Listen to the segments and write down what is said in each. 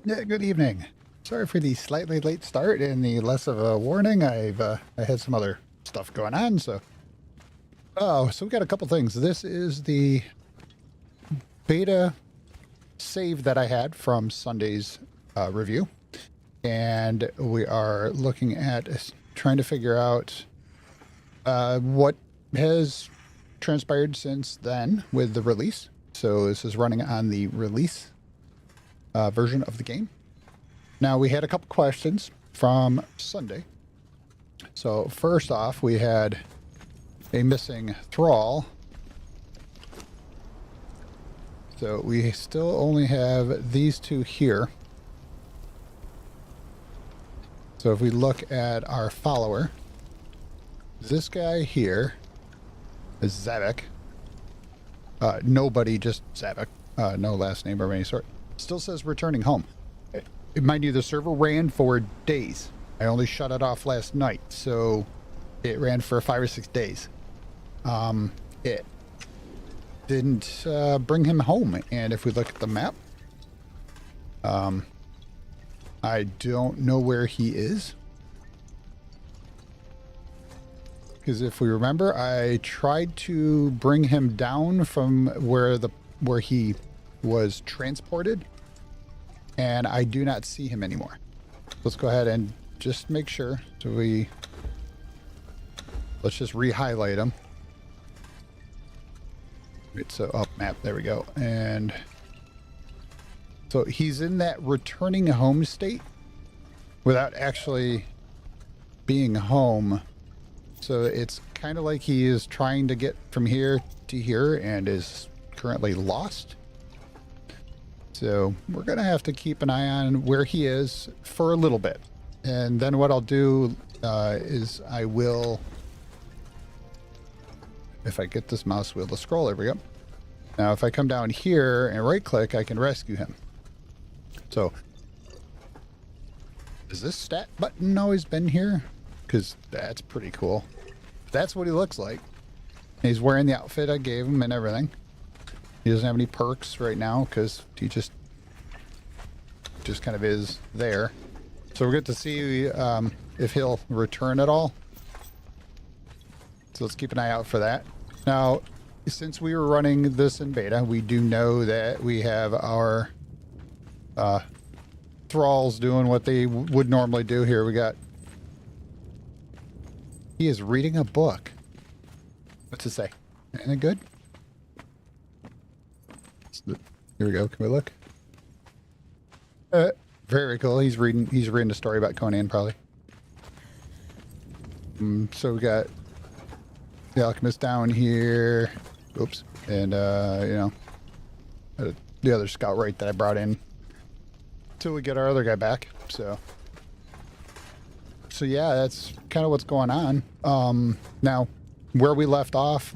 Yeah, good evening. Sorry for the slightly late start and the less of a warning. I had some other stuff going on, so. Oh, so we got a couple things. This is the beta save that I had from Sunday's review, and we are looking at trying to figure out what has transpired since then with the release. So this is running on the release version of the game. Now, we had a couple questions from Sunday. So first off, we had a missing thrall. So we still only have these two here. So if we look at our follower, this guy here is Zavik. Nobody, just Zavik. No last name of any sort. Still says returning home. Mind you, the server ran for days. I only shut it off last night, so it ran for 5 or 6 days. It didn't bring him home, and if we look at the map, I don't know where he is. Because if we remember, I tried to bring him down from where he was transported, and I do not see him anymore. Let's go ahead and just make sure. So let's just re-highlight him. Wait, so up map, there we go. And so he's in that returning home state without actually being home. So it's kind of like he is trying to get from here to here and is currently lost. So we're going to have to keep an eye on where he is for a little bit. And then what I'll do is I will, if I get this mouse wheel to scroll, there we go. Now, if I come down here and right click, I can rescue him. So has this stat button always been here? Because that's pretty cool. That's what he looks like. He's wearing the outfit I gave him and everything. He doesn't have any perks right now because he just kind of is there. So we'll get to see if he'll return at all. So let's keep an eye out for that. Now, since we were running this in beta, we do know that we have our thralls doing what they would normally do. Here we got, he is reading a book. What's it say? Anything good? Here we go. Can we look? Very cool. He's reading a story about Conan, probably. So we got the alchemist down here. Oops. And the other scout right that I brought in till we get our other guy back. So yeah, that's kind of what's going on. Now, where we left off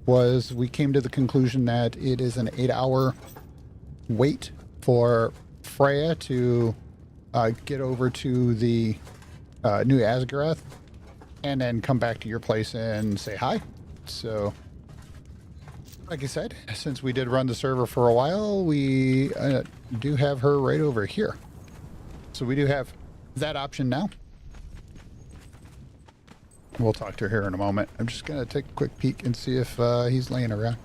was we came to the conclusion that it is an 8-hour wait for Freya to get over to the New Asgaroth and then come back to your place and say hi. So, like I said, since we did run the server for a while, we do have her right over here. So we do have that option now. We'll talk to her here in a moment. I'm just going to take a quick peek and see if he's laying around.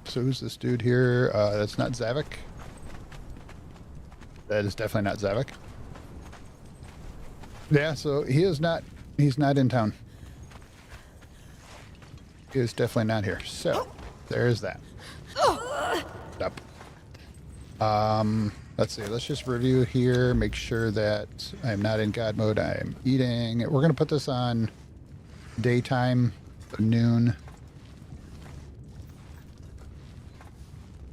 So who's this dude here? That's not Zavik. That is definitely not Zavik. Yeah, so he's not in town. He is definitely not here. So there's that. Yep. Let's see. Let's just review here. Make sure that I'm not in God mode. I'm eating. We're going to put this on daytime, noon.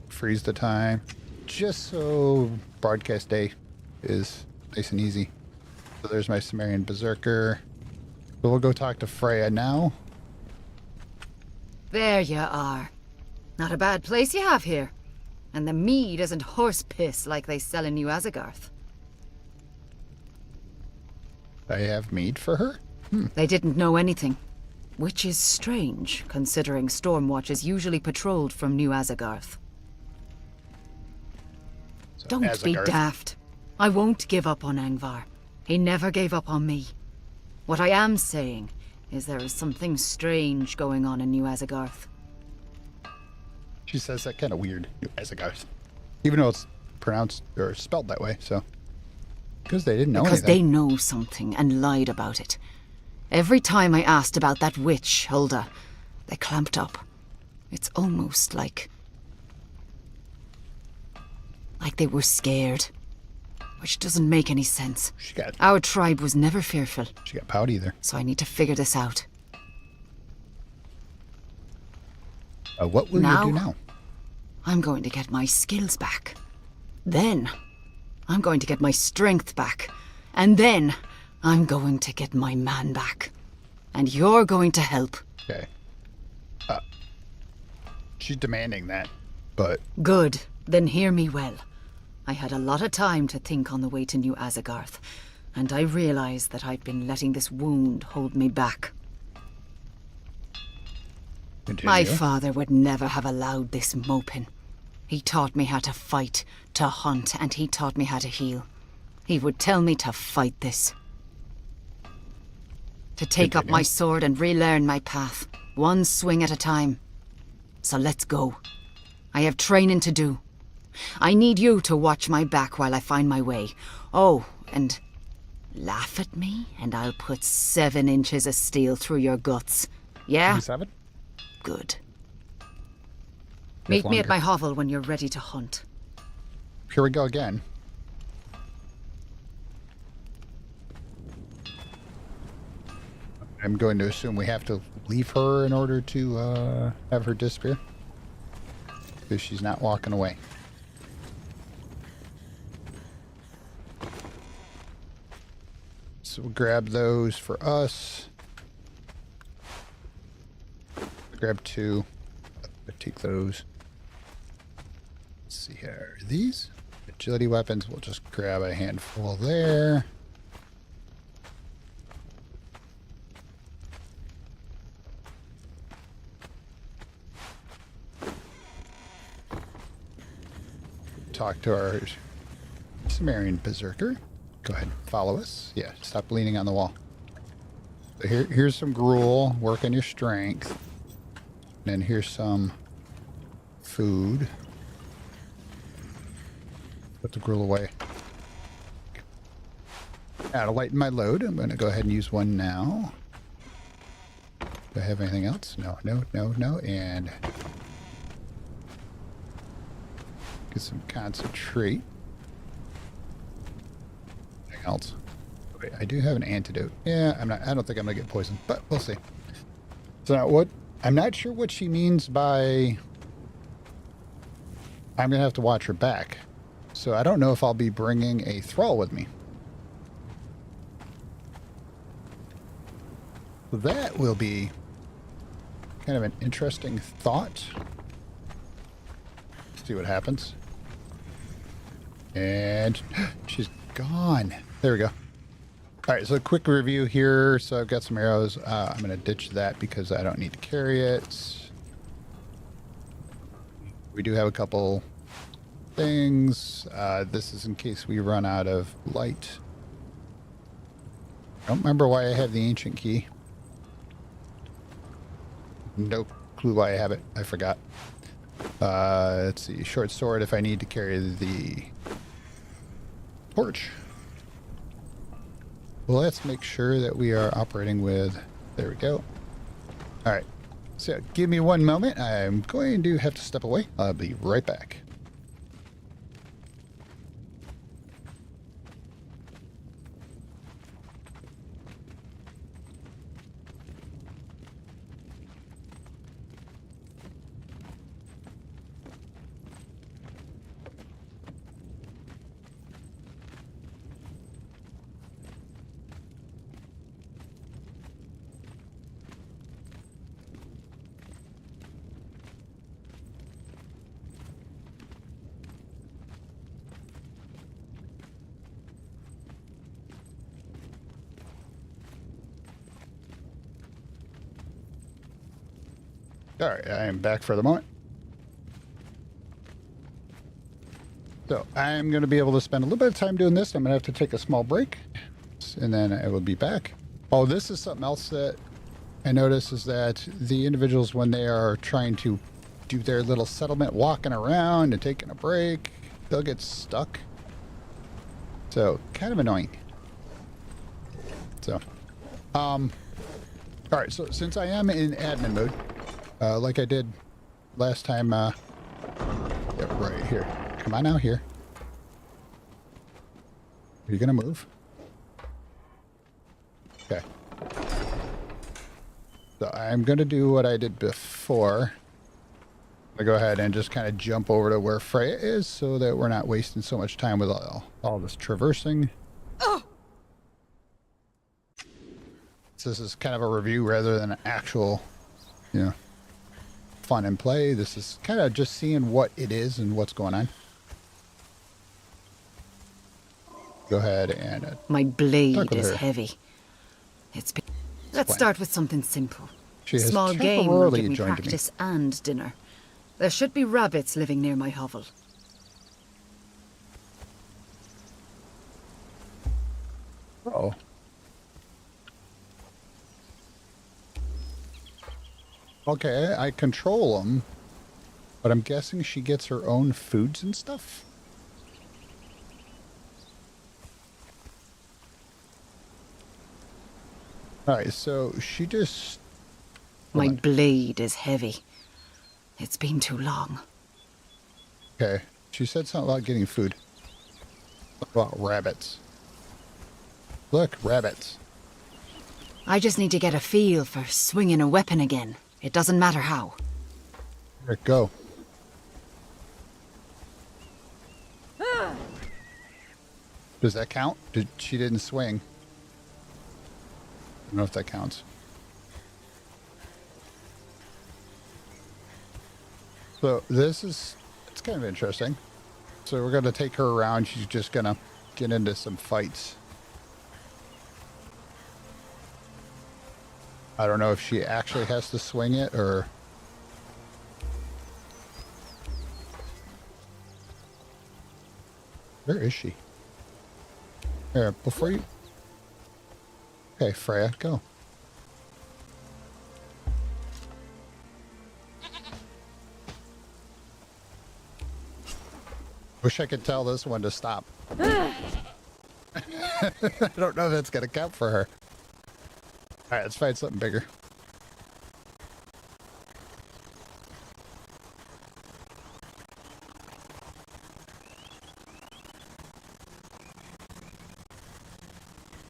Freeze the time. Just so broadcast day is nice and easy. So there's my Sumerian Berserker. So we'll go talk to Freya now. There you are. Not a bad place you have here. And the mead isn't horse piss like they sell in New Asgarth. I have mead for her? They didn't know anything. Which is strange, considering Stormwatch is usually patrolled from New Asgarth. So Don't be Asgarth. daft. I won't give up on Angvar. He never gave up on me. What I am saying is there is something strange going on in New Azagarth. She says that kind of weird, as it goes. Even though it's pronounced or spelled that way, so. Because they didn't know Because anything. they know something and lied about it. Every time I asked about that witch, Hulda, they clamped up. It's almost like they were scared. Which doesn't make any sense. Our tribe was never fearful. She got pout either. So I need to figure this out. What will you do now? I'm going to get my skills back. Then, I'm going to get my strength back. And then, I'm going to get my man back. And you're going to help. Okay. She's demanding that, but... Good. Then hear me well. I had a lot of time to think on the way to New Azagarth, and I realized that I'd been letting this wound hold me back. Continue. My father would never have allowed this moping. He taught me how to fight, to hunt, and he taught me how to heal. He would tell me to fight this. To take up my sword and relearn my path, one swing at a time. So let's go. I have training to do. I need you to watch my back while I find my way. Oh, and laugh at me, and I'll put 7 inches of steel through your guts. Yeah? 7? Good. Meet me at my hovel when you're ready to hunt. Here we go again. I'm going to assume we have to leave her in order to have her disappear. Because she's not walking away. So we'll grab those for us. Grab 2. I'll take those. Let's see here. These agility weapons, we'll just grab a handful there. Talk to our Sumerian berserker. Go ahead and follow us. Yeah, stop leaning on the wall. So here's some gruel. Work on your strength. And then here's some food. Put the gruel away. Now to lighten my load, I'm going to go ahead and use one now. Do I have anything else? No, no, no, no. And get some concentrate. Anything else? Wait, I do have an antidote. Yeah, I don't think I'm gonna get poisoned, but we'll see. So now I'm not sure what she means by I'm gonna have to watch her back. So I don't know if I'll be bringing a thrall with me. That will be kind of an interesting thought. See what happens. And she's gone. There we go. All right, so a quick review here. So I've got some arrows. I'm going to ditch that because I don't need to carry it. We do have a couple things. This is in case we run out of light. I don't remember why I have the ancient key. No clue why I have it. I forgot. Let's see. Short sword if I need to carry the torch. Well, let's make sure that we are operating with... There we go. All right. So give me one moment. I'm going to have to step away. I'll be right back. All right, I am back for the moment. So I'm going to be able to spend a little bit of time doing this. I'm going to have to take a small break, and then I will be back. Oh, this is something else that I notice is that the individuals, when they are trying to do their little settlement, walking around and taking a break, they'll get stuck. So kind of annoying. So, all right. So since I am in admin mode, like I did last time, yeah, right here. Come on now, here. Are you gonna move? Okay. So I'm gonna do what I did before. I go ahead and just kind of jump over to where Freya is, so that we're not wasting so much time with all this traversing. Oh. So this is kind of a review rather than an actual, you know, fun and play. This is kind of just seeing what it is and what's going on. Go ahead and my blade is heavy. Let's start with something simple. Small game will give me practice and dinner. There should be rabbits living near my hovel. Uh-oh. Okay, I control them, but I'm guessing she gets her own foods and stuff? Alright, so she just... My blade is heavy. It's been too long. Okay, she said something about getting food. About rabbits. Look, rabbits. I just need to get a feel for swinging a weapon again. It doesn't matter how. Here, go. Does that count? She didn't swing. I don't know if that counts. So this is, it's kind of interesting. So we're going to take her around. She's just going to get into some fights. I don't know if she actually has to swing it or... Where is she? Here, before you... Okay, Freya, go. Wish I could tell this one to stop. I don't know if that's going to count for her. Alright, let's find something bigger.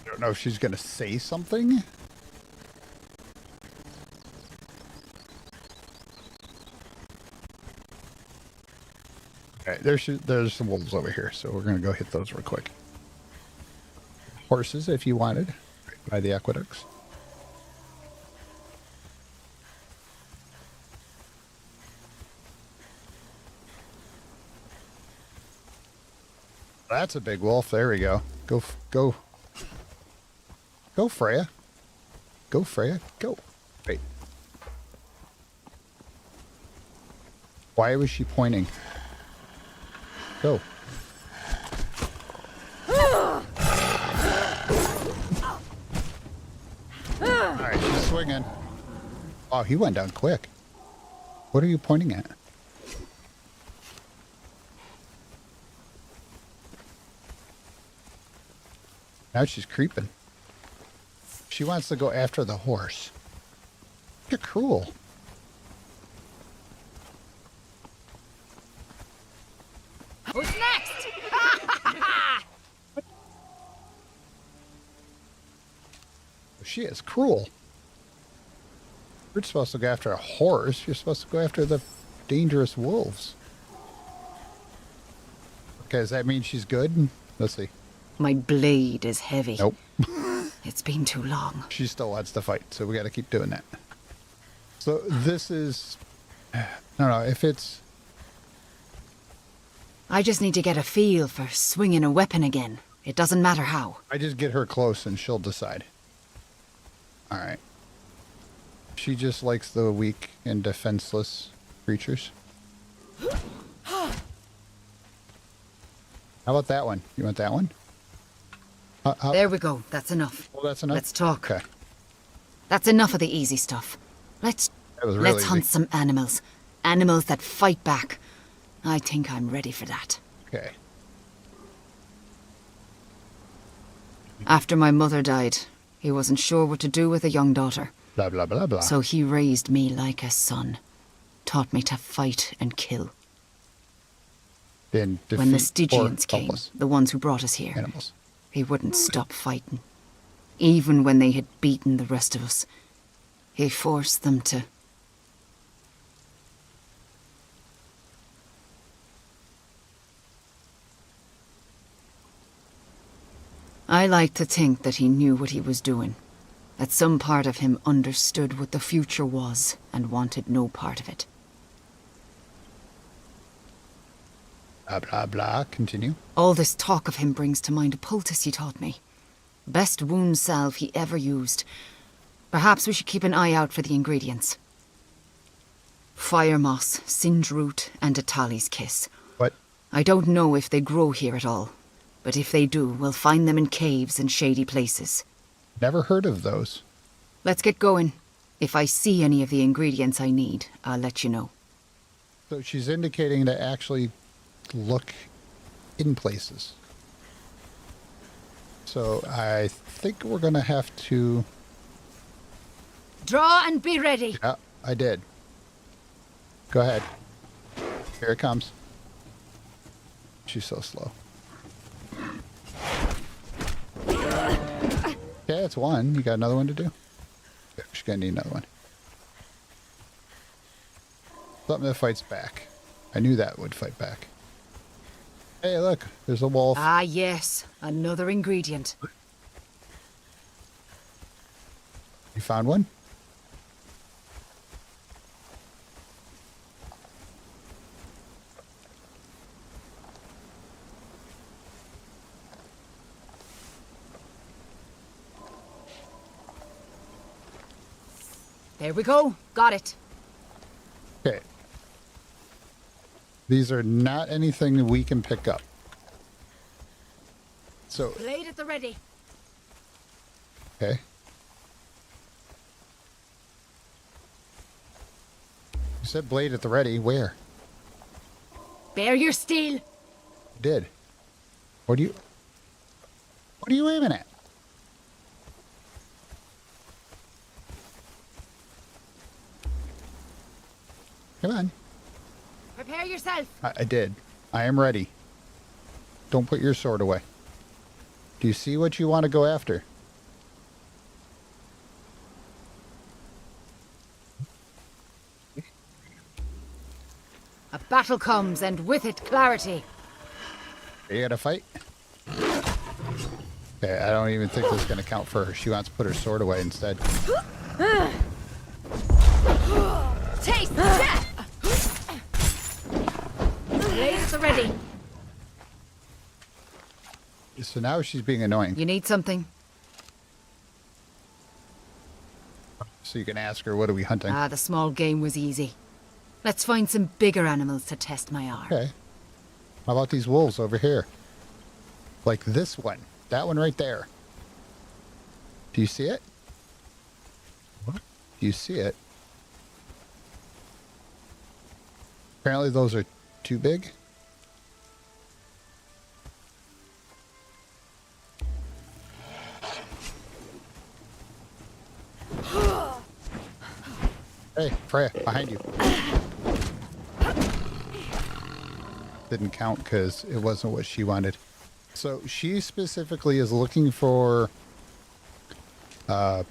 I don't know if she's going to say something. Alright, there's some wolves over here, so we're going to go hit those real quick. Horses, if you wanted, right by the aqueducts. That's a big wolf. There we go. Go, Freya. Go, Freya. Go. Wait. Why was she pointing? Go. Alright, she's swinging. Oh, he went down quick. What are you pointing at? Now she's creeping. She wants to go after the horse. You're cruel. Who's next? She is cruel. You're supposed to go after a horse. You're supposed to go after the dangerous wolves. Okay, does that mean she's good? Let's see. My blade is heavy. Nope. It's been too long. She still wants to fight, so we got to keep doing that. So this is... I don't know if it's... I just need to get a feel for swinging a weapon again. It doesn't matter how. I just get her close and she'll decide. Alright. She just likes the weak and defenseless creatures. How about that one? You want that one? There we go. That's enough. Well, that's enough. Let's talk. Okay. That's enough of the easy stuff. That was really Let's hunt easy. some animals. Animals that fight back. I think I'm ready for that. Okay. After my mother died, he wasn't sure what to do with a young daughter. Blah, blah, blah, blah. So he raised me like a son. Taught me to fight and kill. Then When the defeat Stygians or came, helpless the ones who brought us here, animals. he wouldn't stop fighting. Even when they had beaten the rest of us. He forced them to... I like to think that he knew what he was doing. That some part of him understood what the future was and wanted no part of it. Blah, blah, blah. Continue. All this talk of him brings to mind a poultice he taught me. Best wound salve he ever used. Perhaps we should keep an eye out for the ingredients. Fire moss, singe root, and a tally's kiss. What? I don't know if they grow here at all. But if they do, we'll find them in caves and shady places. Never heard of those. Let's get going. If I see any of the ingredients I need, I'll let you know. So she's indicating to actually look in places. So I think we're going to have to... Draw and be ready. Yeah, I did. Go ahead. Here it comes. She's so slow. Okay, that's one. You got another one to do? Yeah, she's going to need another one. Something that fights back. I knew that would fight back. Hey, look. There's a wolf. Ah, yes. Another ingredient. You found one? There we go. Got it. Okay. These are not anything that we can pick up. So, Blade at the ready. okay. You said blade at the ready. Where? Bear your steel. Did. What are you aiming at? Come on. Prepare yourself. I did. I am ready. Don't put your sword away. Do you see what you want to go after? A battle comes, and with it, clarity. Are you gonna fight? Okay, I don't even think this is gonna count for her. She wants to put her sword away instead. Taste death! Blade at the ready. So now she's being annoying. You need something? So you can ask her, what are we hunting? Ah, the small game was easy. Let's find some bigger animals to test my arm. Okay. How about these wolves over here? Like this one. That one right there. Do you see it? What? Do you see it? Apparently those are too big. Hey, Freya, behind you. Didn't count because it wasn't what she wanted. So she specifically is looking for, elk.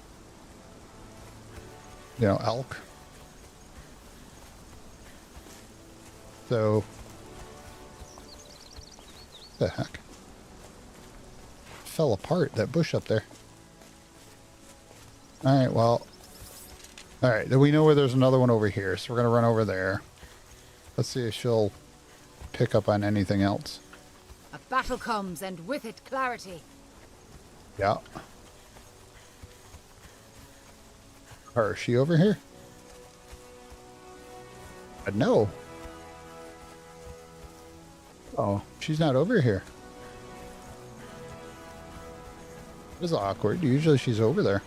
So, what the heck? Fell apart, that bush up there. Alright, well. Alright, then we know where there's another one over here, so we're going to run over there. Let's see if she'll pick up on anything else. A battle comes, and with it, clarity. Yeah. Or is she over here? No. Oh, she's not over here. It was awkward. Usually she's over there.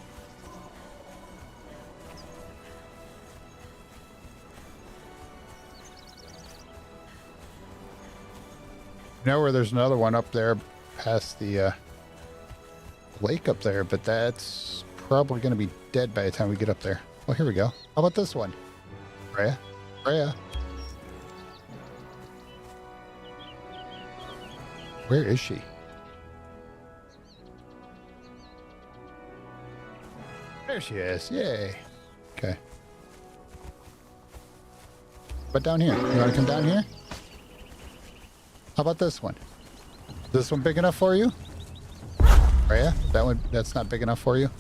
You know where there's another one up there past the lake up there, but that's probably going to be dead by the time we get up there. Oh, here we go. How about this one? Freya? Freya? Where is she? There she is. Yay. Okay. But down here. You want to come down here? How about this one? Is this one big enough for you? Freya? That one, that's not big enough for you?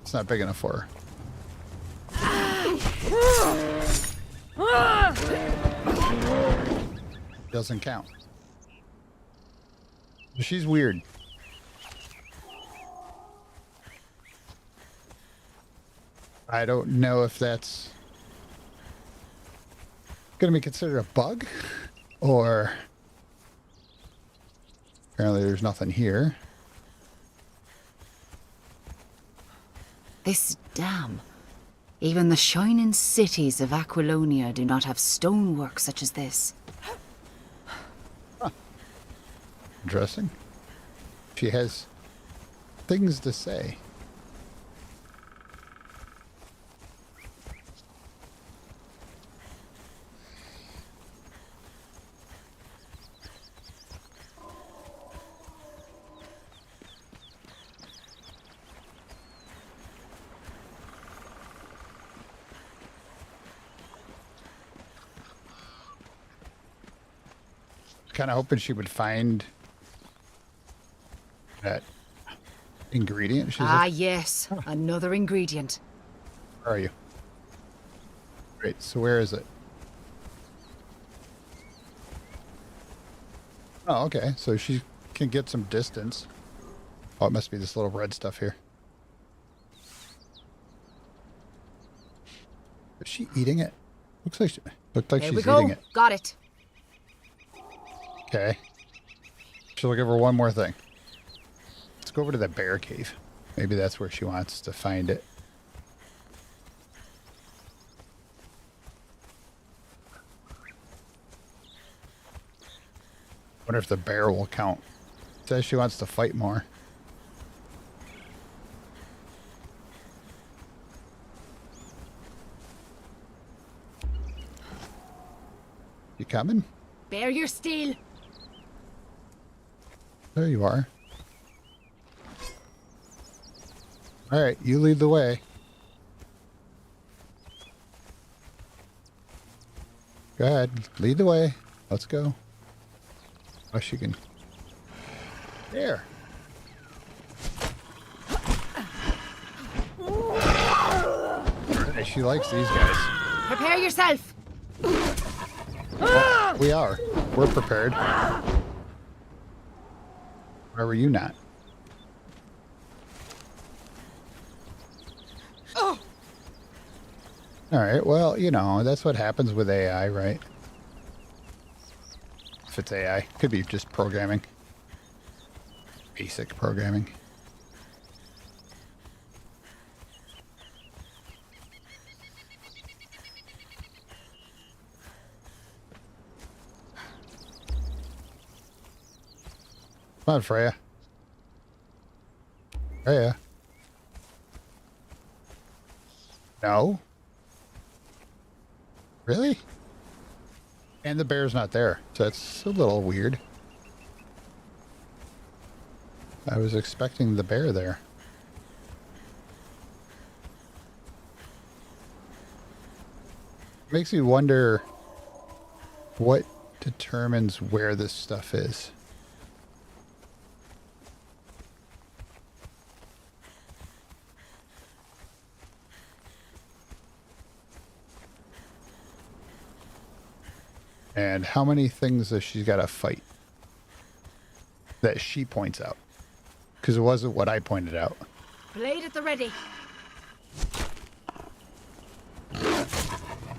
It's not big enough for her. Doesn't count. She's weird. I don't know if that's going to be considered a bug, or apparently there's nothing here. This dam. Even the shining cities of Aquilonia do not have stonework such as this. Huh. Interesting. She has things to say. Kind of hoping she would find that ingredient. Yes, another ingredient. Where are you? Great. So where is it? Oh, okay. So she can get some distance. Oh, it must be this little red stuff here. Is she eating it? Looks like she's eating it. Got it. Okay. She'll give her one more thing. Let's go over to the bear cave. Maybe that's where she wants to find it. Wonder if the bear will count. Says she wants to fight more. You coming? Bear your steel. There you are. All right, you lead the way. Go ahead, lead the way. Let's go. Oh, she can. There. Hey, she likes these guys. Prepare yourself. Well, we are. We're prepared. Why were you not? Oh. All right. Well, you know, that's what happens with AI, right? If it's AI, could be just programming. Basic programming. Come on, Freya. Freya. No? Really? And the bear's not there, so that's a little weird. I was expecting the bear there. Makes me wonder what determines where this stuff is. And how many things does she got to fight that she points out? Because it wasn't what I pointed out. Blade at the ready.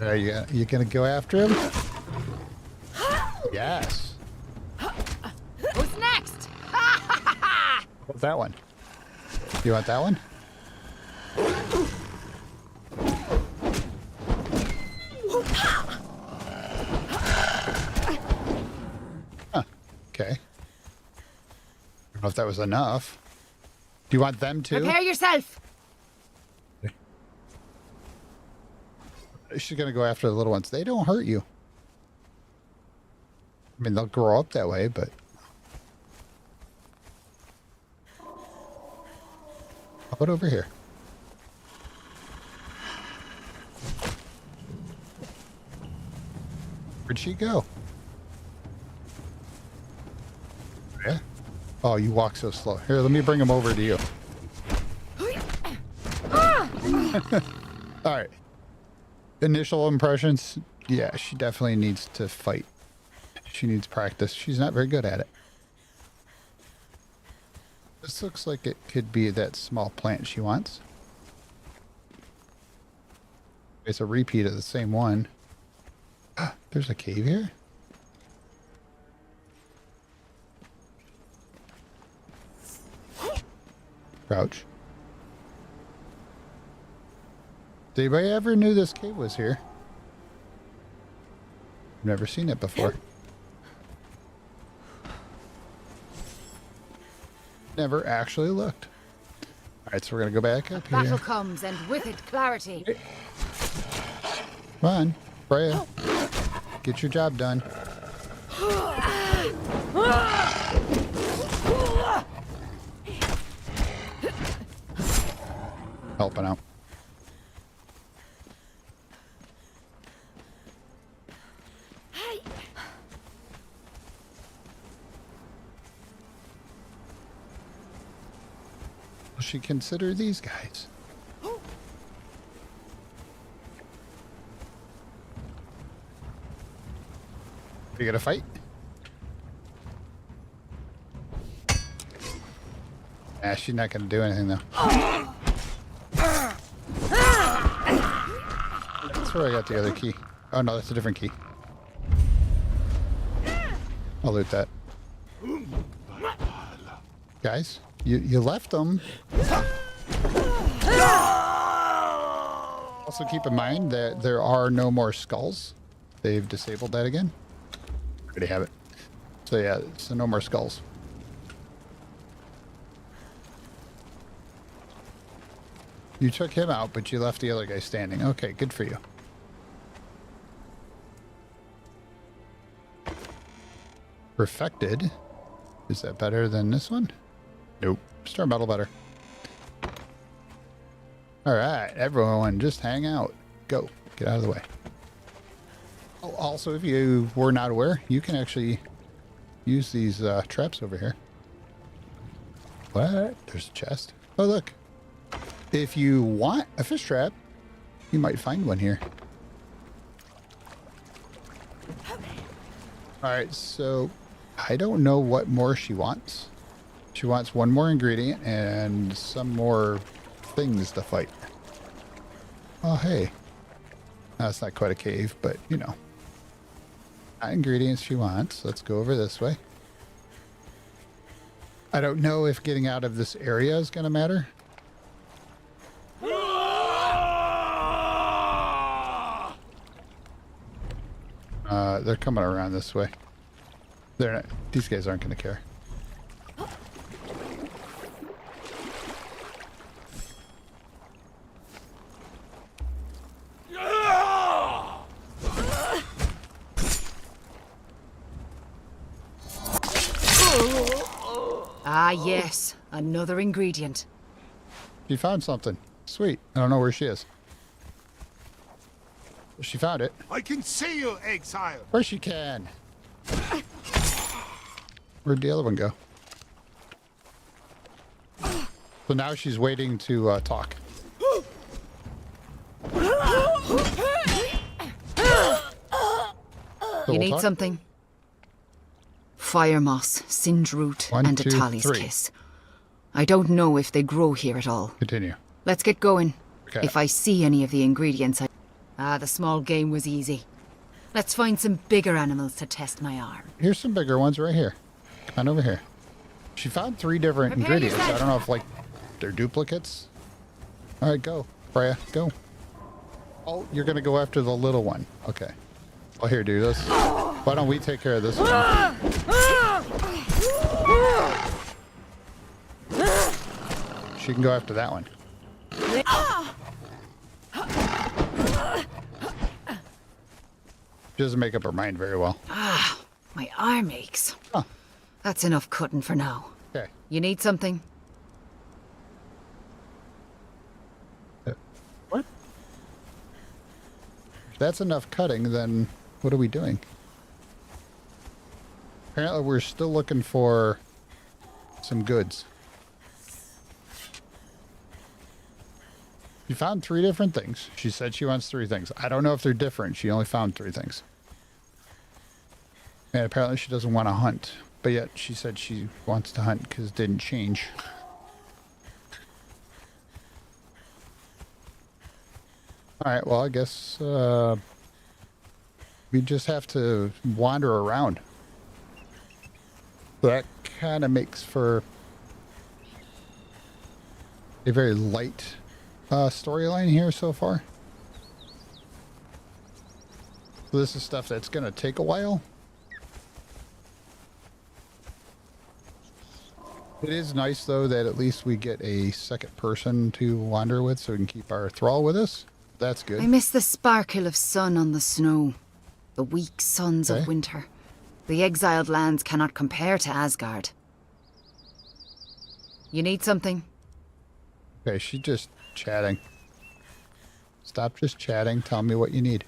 Are you gonna go after him? Yes. What's that one? You want that one? Huh. Okay. I don't know if that was enough. Do you want them too? Prepare yourself. She's gonna go after the little ones. They don't hurt you. I mean, they'll grow up that way, but... How about over here? Where'd she go? Yeah. Oh, you walk so slow. Here, let me bring him over to you. All right. Initial impressions. Yeah, she definitely needs to fight. She needs practice. She's not very good at it. This looks like it could be that small plant she wants. It's a repeat of the same one. There's a cave here? Crouch. Did anybody ever knew this cave was here? I've never seen it before. Never actually looked. Alright, so we're gonna go back up here. Battle comes, and with it, clarity. Come on, Freya. Get your job done. Helping out. Will she consider these guys? You gonna fight? Ah, she's not gonna do anything though. That's where I got the other key. Oh no, that's a different key. I'll loot that. Guys, you left them. Also keep in mind that there are no more skulls. They've disabled that again. Already have it. So yeah, so no more skulls. You took him out, but you left the other guy standing. Okay, good for you. Perfected. Is that better than this one? Nope. Star metal better. Alright, everyone, just hang out. Go. Get out of the way. Oh, also, if you were not aware, you can actually use these traps over here. What? There's a chest. Oh, look. If you want a fish trap, you might find one here. Alright, so I don't know what more she wants. She wants one more ingredient and some more things to fight. Oh, hey. That's not quite a cave, but, you know. Ingredients she wants. Let's go over this way. I don't know if getting out of this area is going to matter. They're coming around this way. They're not, these guys aren't going to care. Ah, yes. Another ingredient. She found something. Sweet. I don't know where she is. She found it. I can see you, exile. Of course she can. Where'd the other one go? So now she's waiting to talk. You need something? Fire moss, singe root, and a Tali's kiss. I don't know if they grow here at all. Continue. Let's get going. Okay. If I see any of the ingredients, the small game was easy. Let's find some bigger animals to test my arm. Here's some bigger ones right here. Come on over here. She found 3 different Prepare ingredients. yourself. I don't know if, like, they're duplicates. All right, go. Freya, go. Oh, you're going to go after the little one. Okay. Well, here, do this. Why don't we take care of this one? She can go after that one. She doesn't make up her mind very well. My arm aches. Huh. That's enough cutting for now. Okay. You need something? What? If that's enough cutting, then what are we doing? Apparently we're still looking for some goods. She found 3 different things. She said she wants 3 things. I don't know if they're different. She only found 3 things. And apparently she doesn't want to hunt. But yet she said she wants to hunt because it didn't change. Alright, well I guess we just have to wander around. That kind of makes for a very light storyline here so far. So this is stuff that's going to take a while. It is nice, though, that at least we get a second person to wander with so we can keep our thrall with us. That's good. I miss the sparkle of sun on the snow. The weak suns Okay. of winter. The exiled lands cannot compare to Asgard. You need something? Okay, she's just chatting. Stop just chatting. Tell me what you need.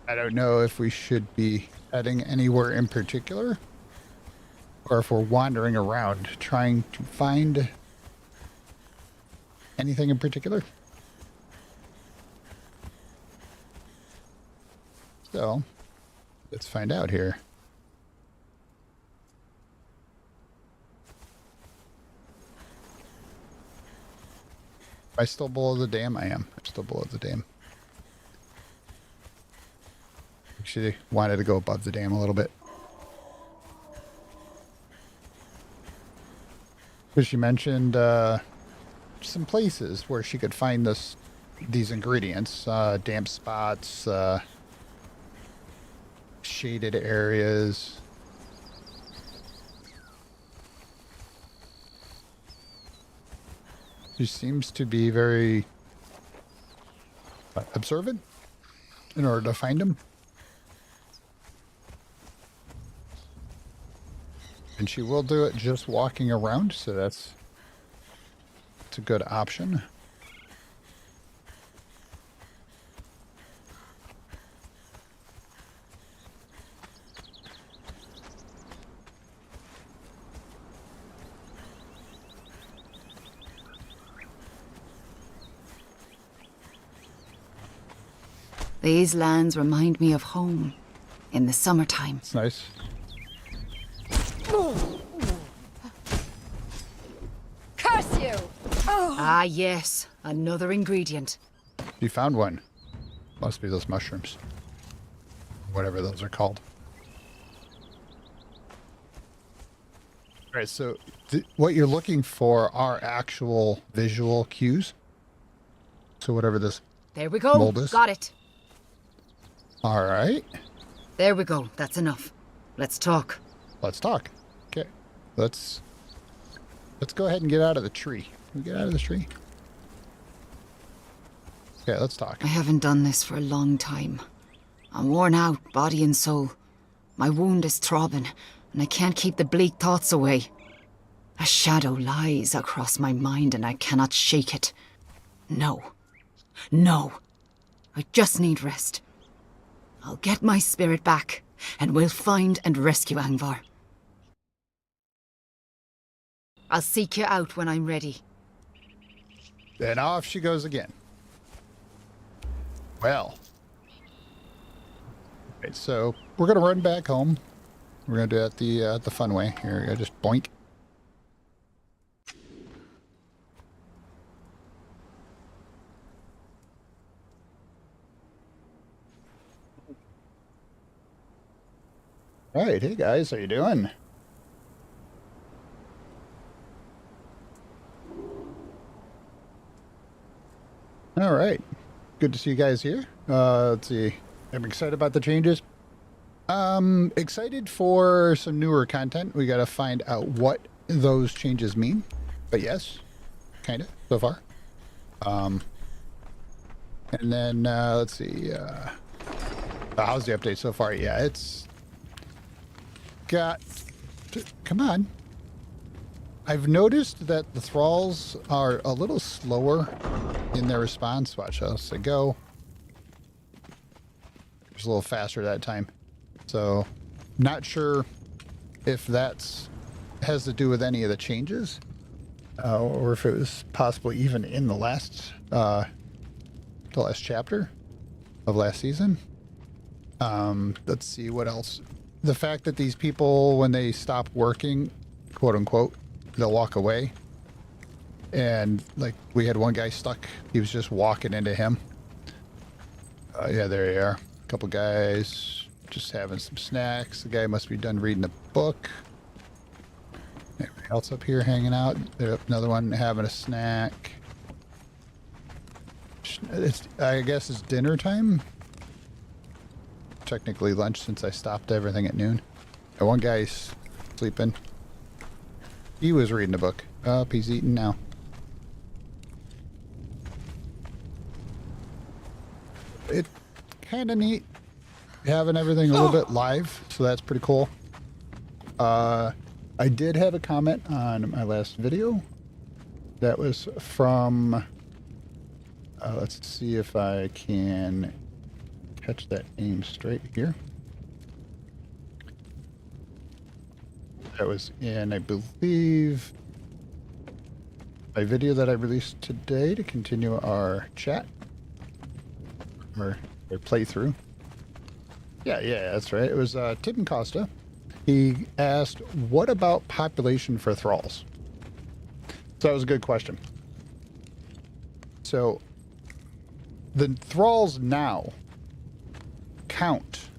I don't know if we should be heading anywhere in particular, or if we're wandering around trying to find anything in particular. So, let's find out here. Am I still below the dam? I am. I'm still below the dam. She wanted to go above the dam a little bit. Because she mentioned some places where she could find these ingredients. Damp spots, shaded areas. She seems to be very observant in order to find them. And she will do it just walking around, so that's a good option. These lands remind me of home in the summertime. It's nice. Curse you! Ah, yes, another ingredient. You found one. Must be those mushrooms. Whatever those are called. All right, so what you're looking for are actual visual cues. So whatever this... There we go. Mold is. Got it. All right. There we go. That's enough. Let's talk. Let's talk. Okay. Let's go ahead and get out of the tree. Can we get out of the tree? Okay, let's talk. I haven't done this for a long time. I'm worn out, body and soul. My wound is throbbing, and I can't keep the bleak thoughts away. A shadow lies across my mind, and I cannot shake it. No. No. I just need rest. I'll get my spirit back, and we'll find and rescue Angvar. I'll seek you out when I'm ready. Then off she goes again. Well. Okay, so we're gonna run back home. We're gonna do it the fun way. Here, I just boink. Right, hey guys, how you doing? All right, good to see you guys here. Let's see. I'm excited about the changes. Excited for some newer content. We got to find out what those changes mean. But yes, kind of so far. And then let's see. How's the update so far? Yeah, it's got. Come on. I've noticed that the thralls are a little slower in their response. Watch how they go. It's a little faster that time. So, not sure if that's has to do with any of the changes, or if it was possibly even in the last chapter of last season. Let's see what else. The fact that these people, when they stop working, quote unquote, they'll walk away. And like we had one guy stuck. He was just walking into him. Yeah, there you are. A couple guys just having some snacks. The guy must be done reading a book. Anybody else up here hanging out? There's another one having a snack. I guess it's dinner time. Technically lunch since I stopped everything at noon. And one guy's sleeping. He was reading a book. Up, he's eating now. It's kind of neat having everything a little bit live, so that's pretty cool. I did have a comment on my last video. That was from... let's see if I can catch that name straight here. That was in, I believe, a video that I released today to continue our chat. Or playthrough. Yeah, that's right. It was Tim Costa. He asked, what about population for thralls? So that was a good question. So the thralls now count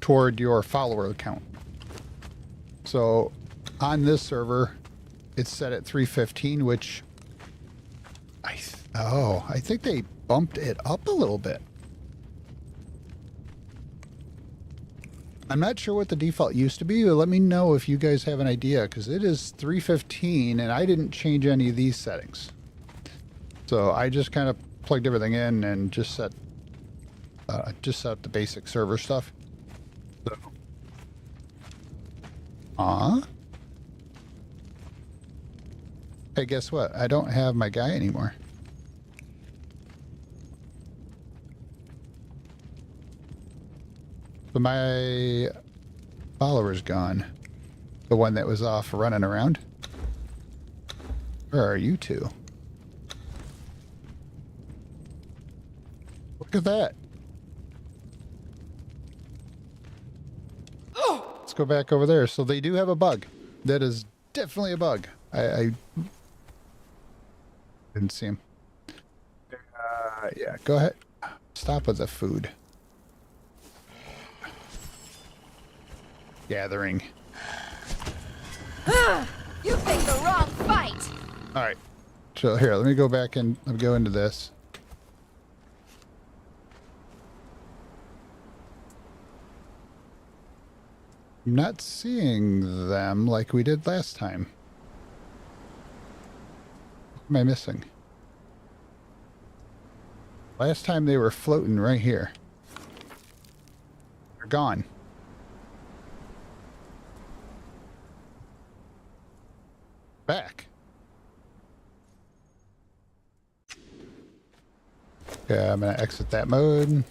toward your follower count. So on this server, it's set at 315, which I think they bumped it up a little bit. I'm not sure what the default used to be, but let me know if you guys have an idea, because it is 315 and I didn't change any of these settings. So I just kind of plugged everything in and just set up the basic server stuff. So. Hey, guess what? I don't have my guy anymore. So my follower's gone. The one that was off running around. Where are you two? Look at that. Let's go back over there. So they do have a bug. That is definitely a bug. I didn't see him. Yeah, go ahead. Stop with the food. Gathering. You picked the wrong fight. All right. So here, let me go back and let me go into this. I'm not seeing them like we did last time. What am I missing? Last time they were floating right here. They're gone. Back. Okay, I'm gonna exit that mode.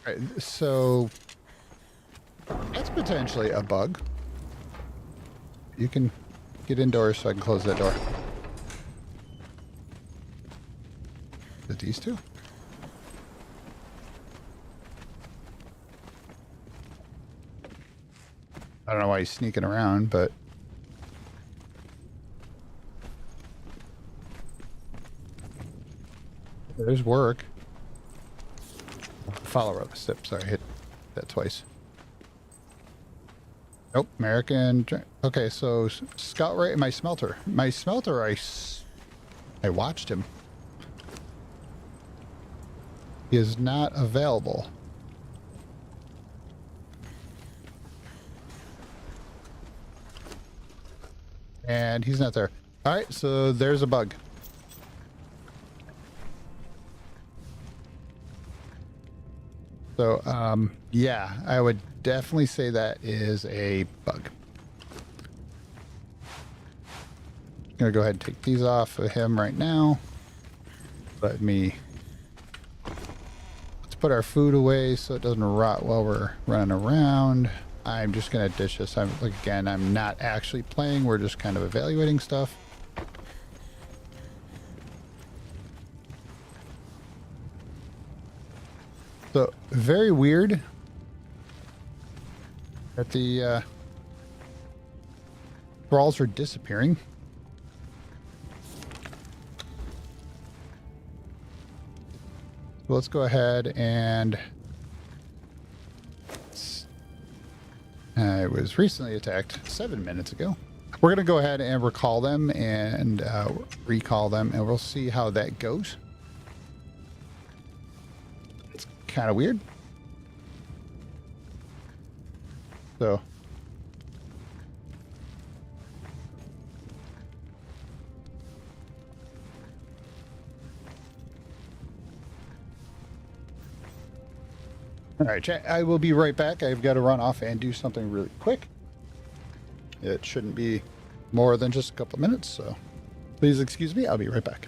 Alright, so that's potentially a bug. You can get indoors so I can close that door. Is it these two? I don't know why he's sneaking around, but... There's work. Follow up step. Sorry, I hit that twice. Nope, American. Okay, so scout rate. My smelter. My smelter. I watched him. He is not available. And he's not there. All right, so there's a bug. So, yeah, I would definitely say that is a bug. Gonna go ahead and take these off of him right now. Let's put our food away so it doesn't rot while we're running around. I'm just gonna dish this. Again, I'm not actually playing. We're just kind of evaluating stuff. So very weird that the thralls are disappearing. So let's go ahead and I was recently attacked 7 minutes ago. We're going to go ahead and recall them and recall them, and we'll see how that goes. It's kind of weird. So all right, chat. I will be right back. I've got to run off and do something really quick. It shouldn't be more than just a couple of minutes, so please excuse me. I'll be right back.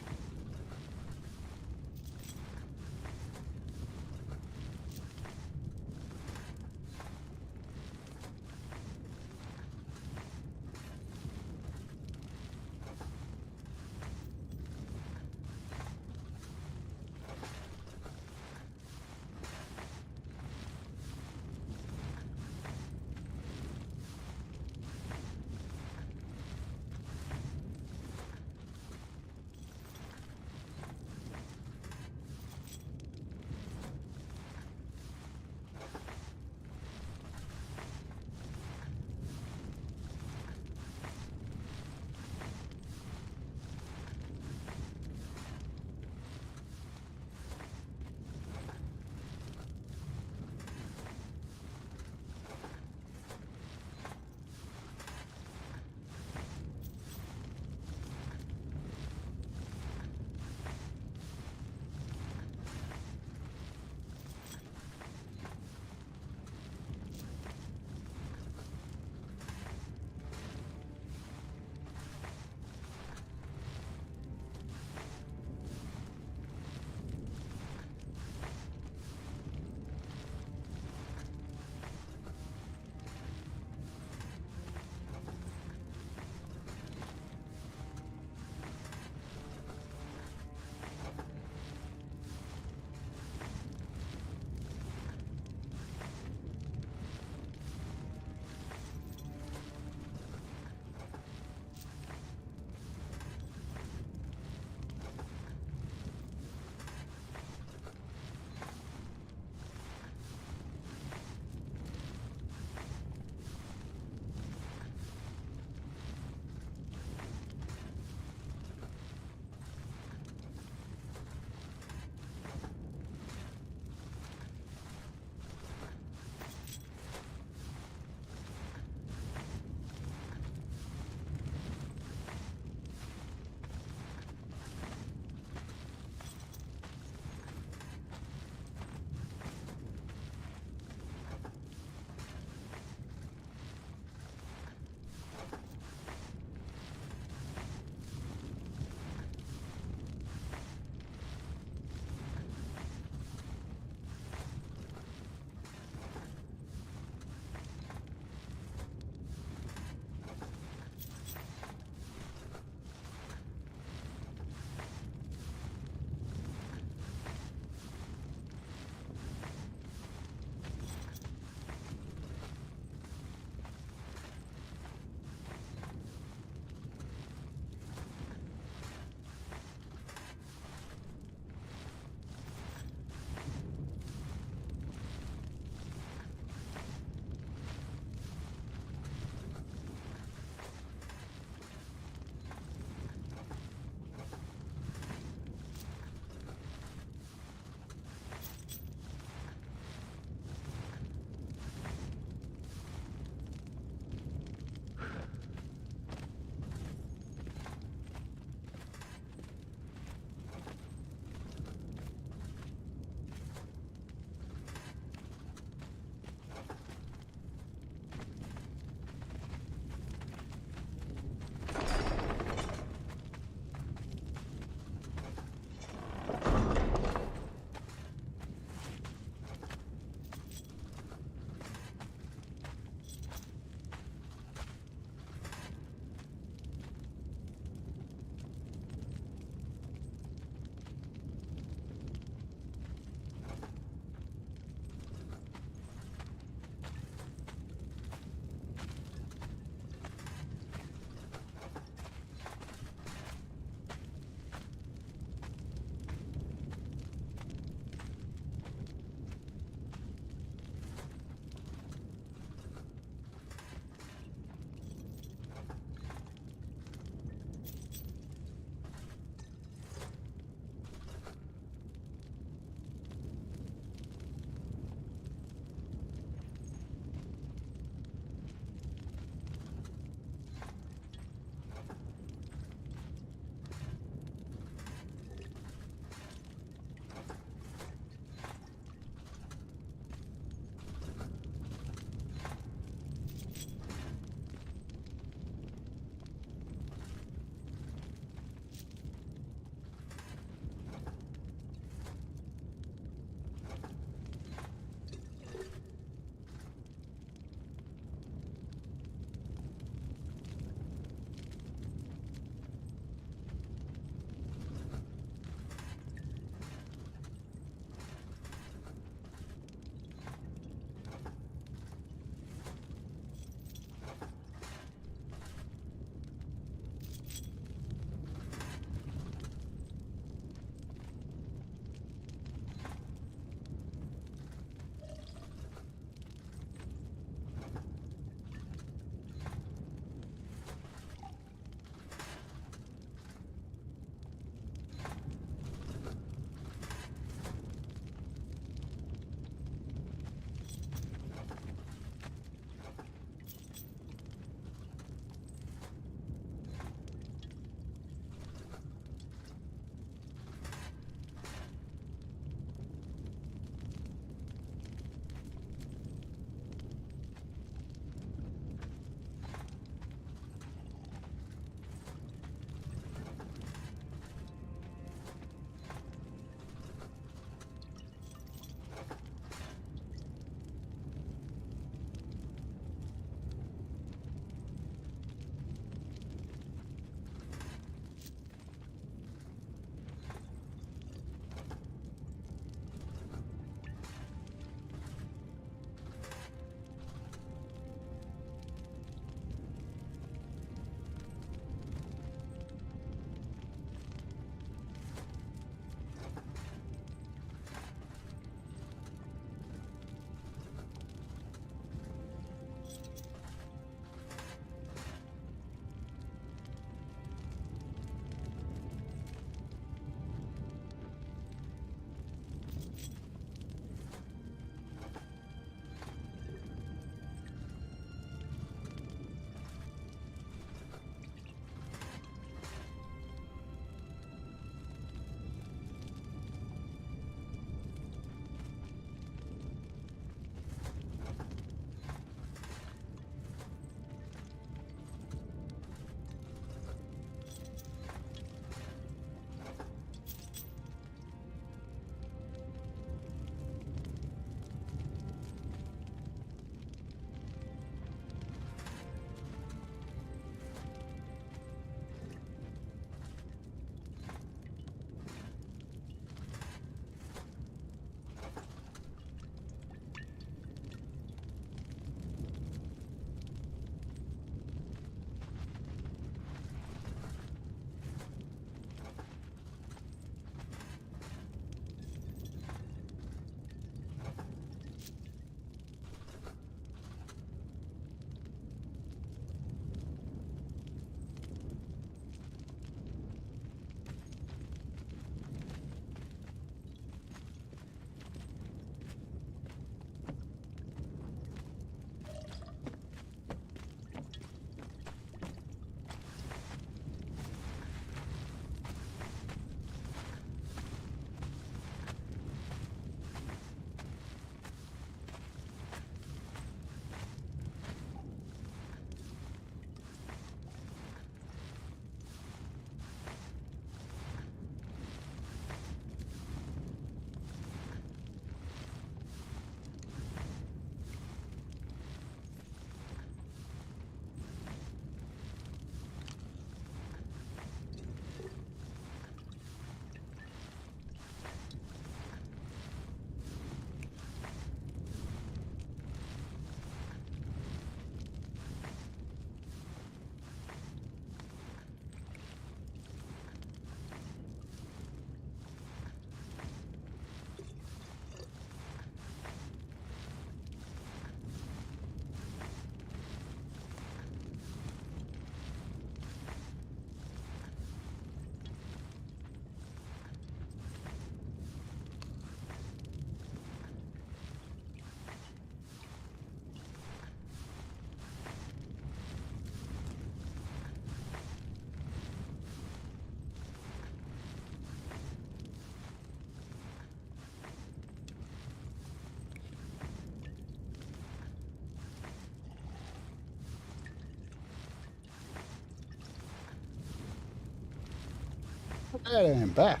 And I'm back.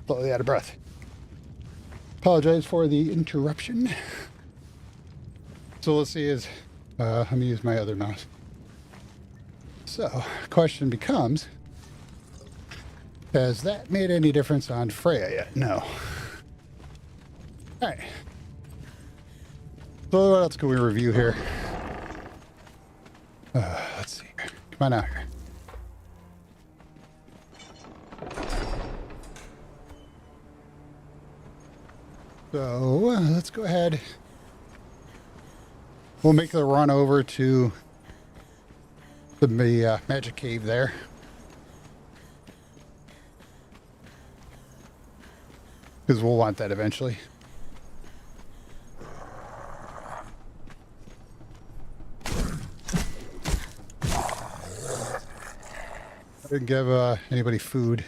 Slightly out of breath. Apologize for the interruption. So let's see is, let me use my other mouse. So, question becomes, has that made any difference on Freya yet? No. Alright. So what else can we review here? Let's see. Come on out here. So, let's go ahead. We'll make the run over to the magic cave there. Because we'll want that eventually. I didn't give anybody food.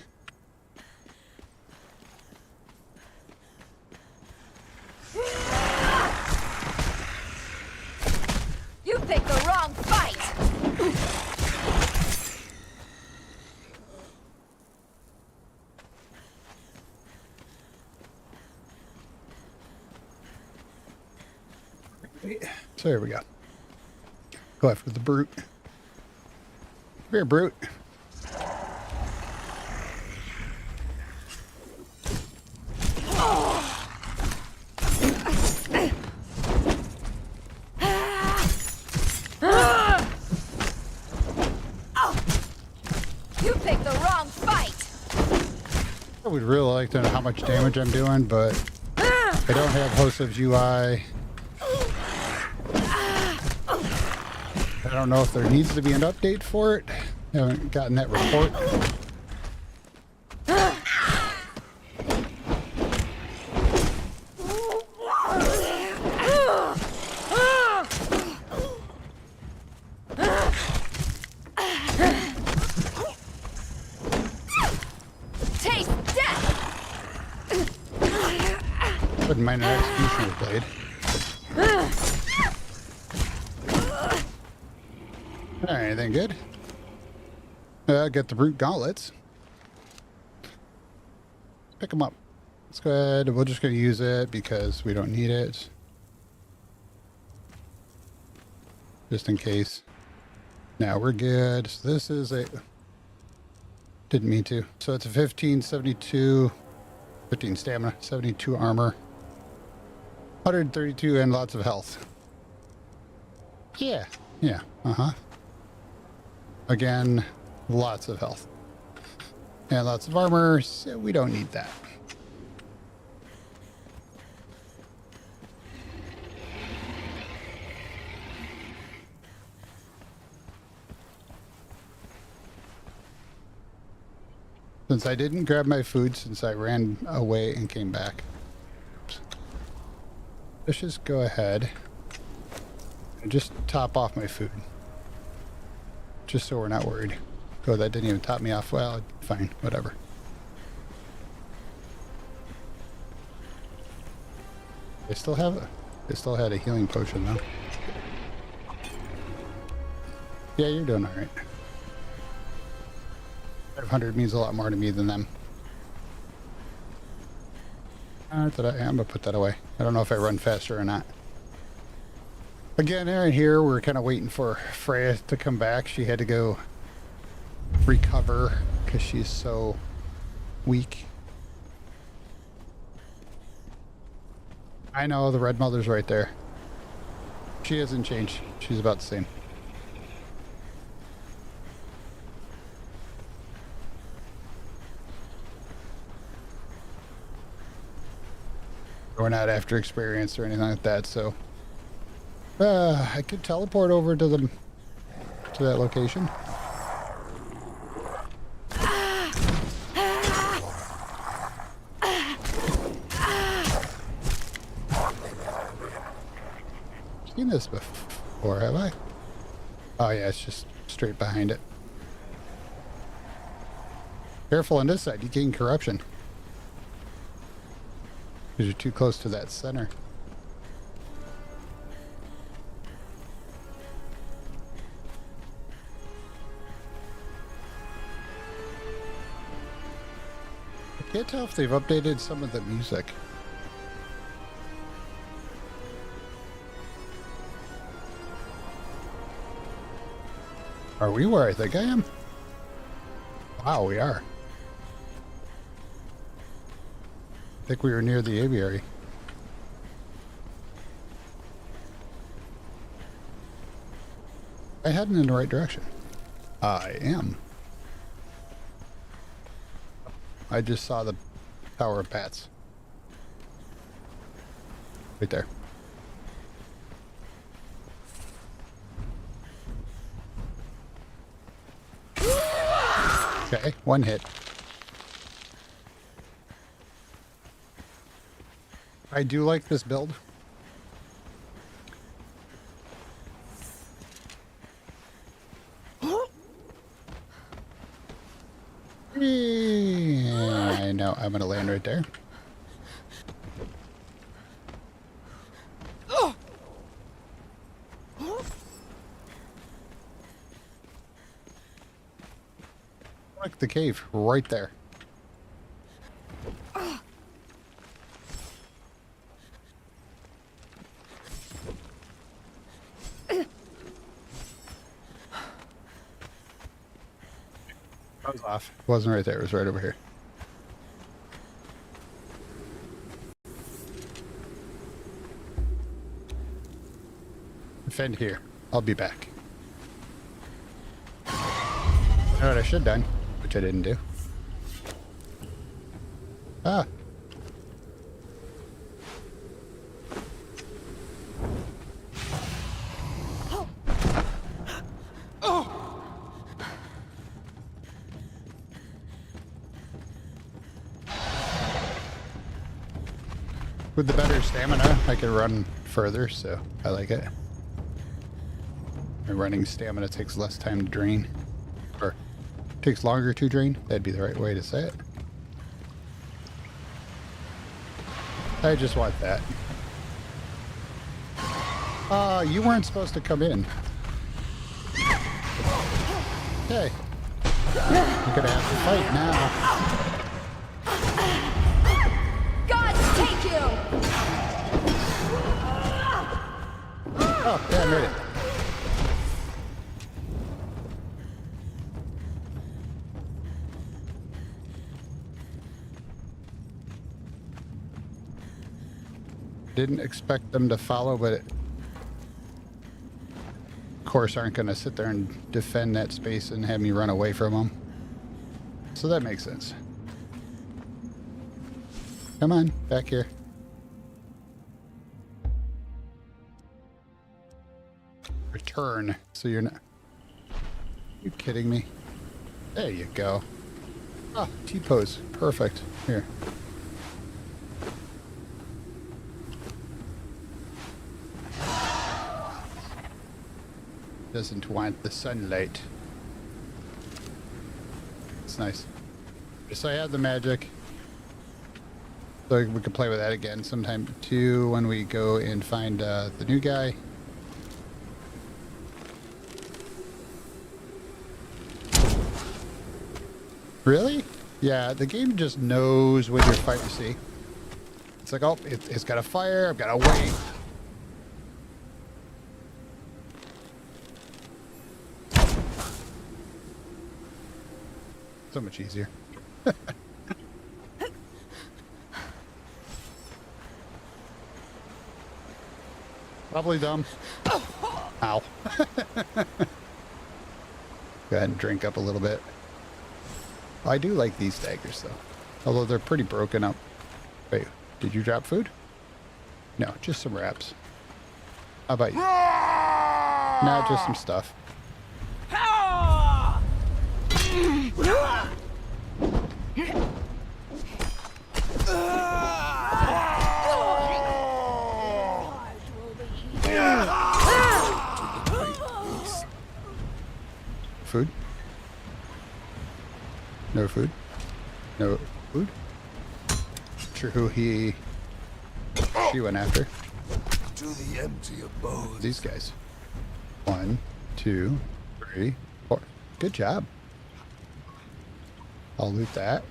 You picked the wrong fight! So here we go. Go after the brute. Come here, brute. You picked the wrong fight! I would really like to know how much damage I'm doing, but I don't have Hosev's UI. I don't know if there needs to be an update for it. I haven't gotten that report. Taste death! Wouldn't mind an executioner blade. Alright, anything good? Get the brute gauntlets. Pick them up. Let's go ahead. We're just going to use it because we don't need it. Just in case. Now we're good. So this is a... Didn't mean to. So it's a 15, 72, 15 stamina, 72 armor, 132 and lots of health. Yeah. Yeah. Uh-huh. Again, lots of health. And lots of armor, so we don't need that. Since I didn't grab my food since I ran away and came back. Let's just go ahead and just top off my food. Just so we're not worried. Oh, that didn't even top me off. Well, fine, whatever. They still had a healing potion though. Yeah, you're doing alright. 500 means a lot more to me than them. I'm gonna put that away. I don't know if I run faster or not. Again, right here, we're kind of waiting for Freya to come back. She had to go recover because she's so weak. I know, the Red Mother's right there. She hasn't changed. She's about the same. We're not after experience or anything like that, so I could teleport over to that location. Seen this before, have I? Oh yeah, it's just straight behind it. Careful on this side, you gain corruption. Because you're too close to that center. can't tell if they've updated some of the music. Are we where I think I am? Wow, we are. I think we were near the aviary. I heading in the right direction. I am. I just saw the Tower of Bats. Right there. Okay, one hit. I do like this build. I know, I'm gonna land right there. Like the cave right there. I was off. It wasn't right there. It was right over here. Defend here. I'll be back. You know what I should have done, which I didn't do. Ah. With the better stamina, I can run further, so I like it. My running stamina takes less time to drain. Or takes longer to drain. That'd be the right way to say it. I just want that. You weren't supposed to come in. Okay. You're gonna have to fight now. Take you! Oh, yeah, I made it. Didn't expect them to follow, but of course aren't going to sit there and defend that space and have me run away from them. So that makes sense. Come on, back here. Return, so you're not... You kidding me? There you go. Ah, T-pose. Perfect. Here. Doesn't want the sunlight. It's nice. So I have the magic. So we could play with that again sometime too when we go and find the new guy. Really? Yeah, the game just knows when you're fighting. See? It's like, oh, it's got a fire. I've got to wait. So much easier. Probably dumb. Ow. Go ahead and drink up a little bit. I do like these daggers though. Although they're pretty broken up. Wait, did you drop food? No, just some wraps. How about you? Nah, just some stuff. Food? No food? No food? Sure who she went after. To the empty abode. These guys. 1, 2, 3, 4. Good job. I'll loot that.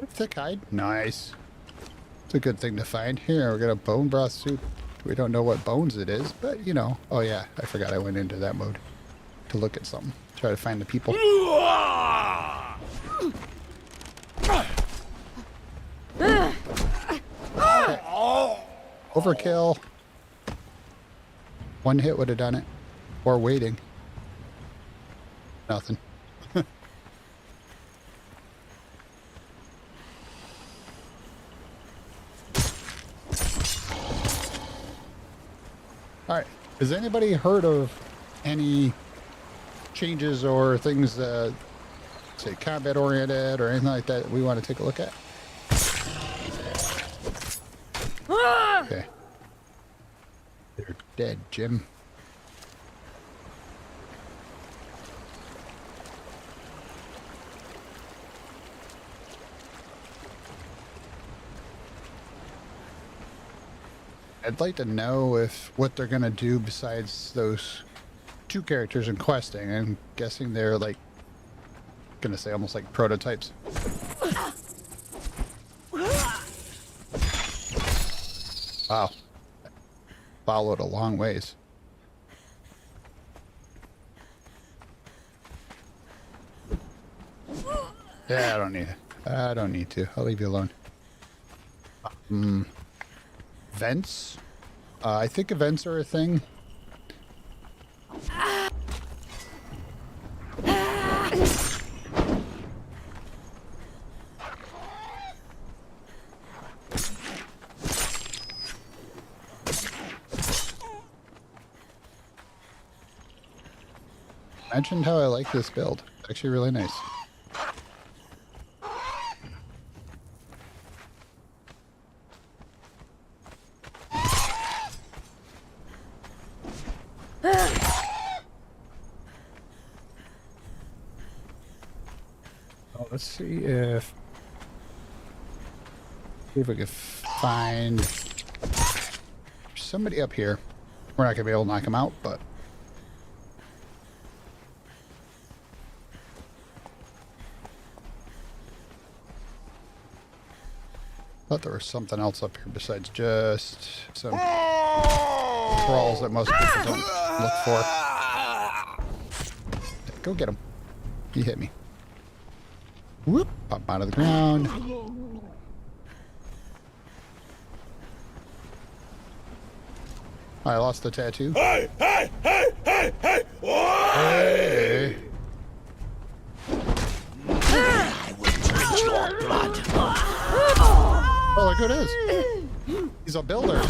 Thick hide. Nice. It's a good thing to find. Here, we got a bone broth soup. We don't know what bones it is, but you know. Oh yeah, I forgot I went into that mode to look at something. Try to find the people. Okay. Overkill. One hit would have done it. Or waiting. Nothing. Alright. Has anybody heard of any changes or things that, say, combat oriented or anything like that we want to take a look at? Okay. They're dead, Jim. I'd like to know if what they're gonna do besides those two characters in questing. I'm guessing they're like gonna say almost like prototypes. Wow. Followed a long ways. Yeah, I don't need it. I don't need to. I'll leave you alone. Vents? I think events are a thing. Mentioned how I like this build. It's actually really nice. Oh, let's see if we can find somebody up here. We're not gonna be able to knock him out, but thought there was something else up here besides just some crawls that most people don't look for. Go get him. He hit me. Whoop! Pop out of the ground. I lost the tattoo. Hey, hey, hey, hey, hey! Hey! I will drink your blood. Oh, look who it is. He's a builder.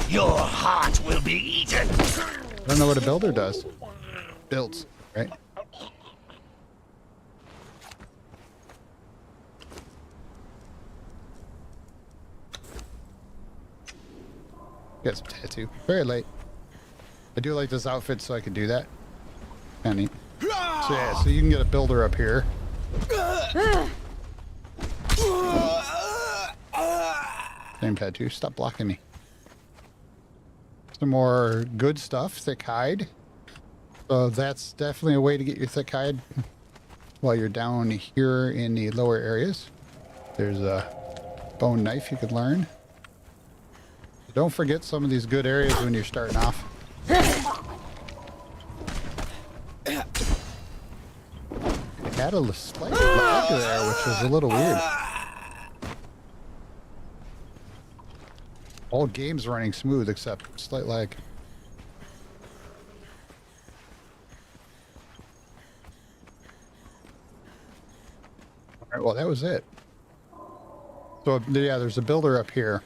Your heart will be eaten. I don't know what a builder does. Builds, right? Got some tattoo. Very late. I do like this outfit, so I can do that. Kinda neat. So yeah, so you can get a builder up here. Same tattoo. Stop blocking me. Some more good stuff. Thick hide. So that's definitely a way to get your thick hide while you're down here in the lower areas. There's a bone knife you could learn. Don't forget some of these good areas when you're starting off. It had a slight lag there, which was a little weird. All games running smooth except slight lag. All right, well, that was it. So yeah, there's a builder up here.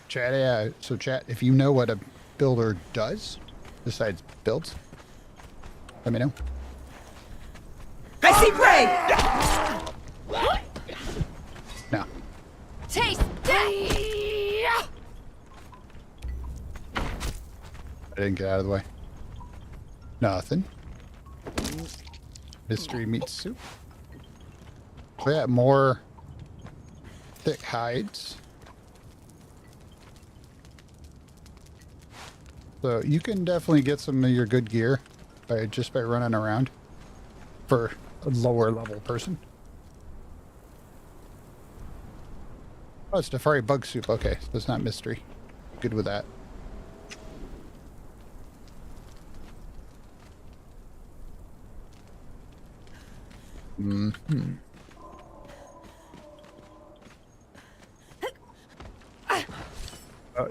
Chat, yeah. So chat, if you know what a builder does besides builds, let me know. I see prey! No. Taste death! I didn't get out of the way. Nothing. Mystery meat soup. So yeah, more thick hides. So you can definitely get some of your good gear by just by running around. for a lower level person. Oh, it's Nefari bug soup. Okay, so it's not mystery. Good with that.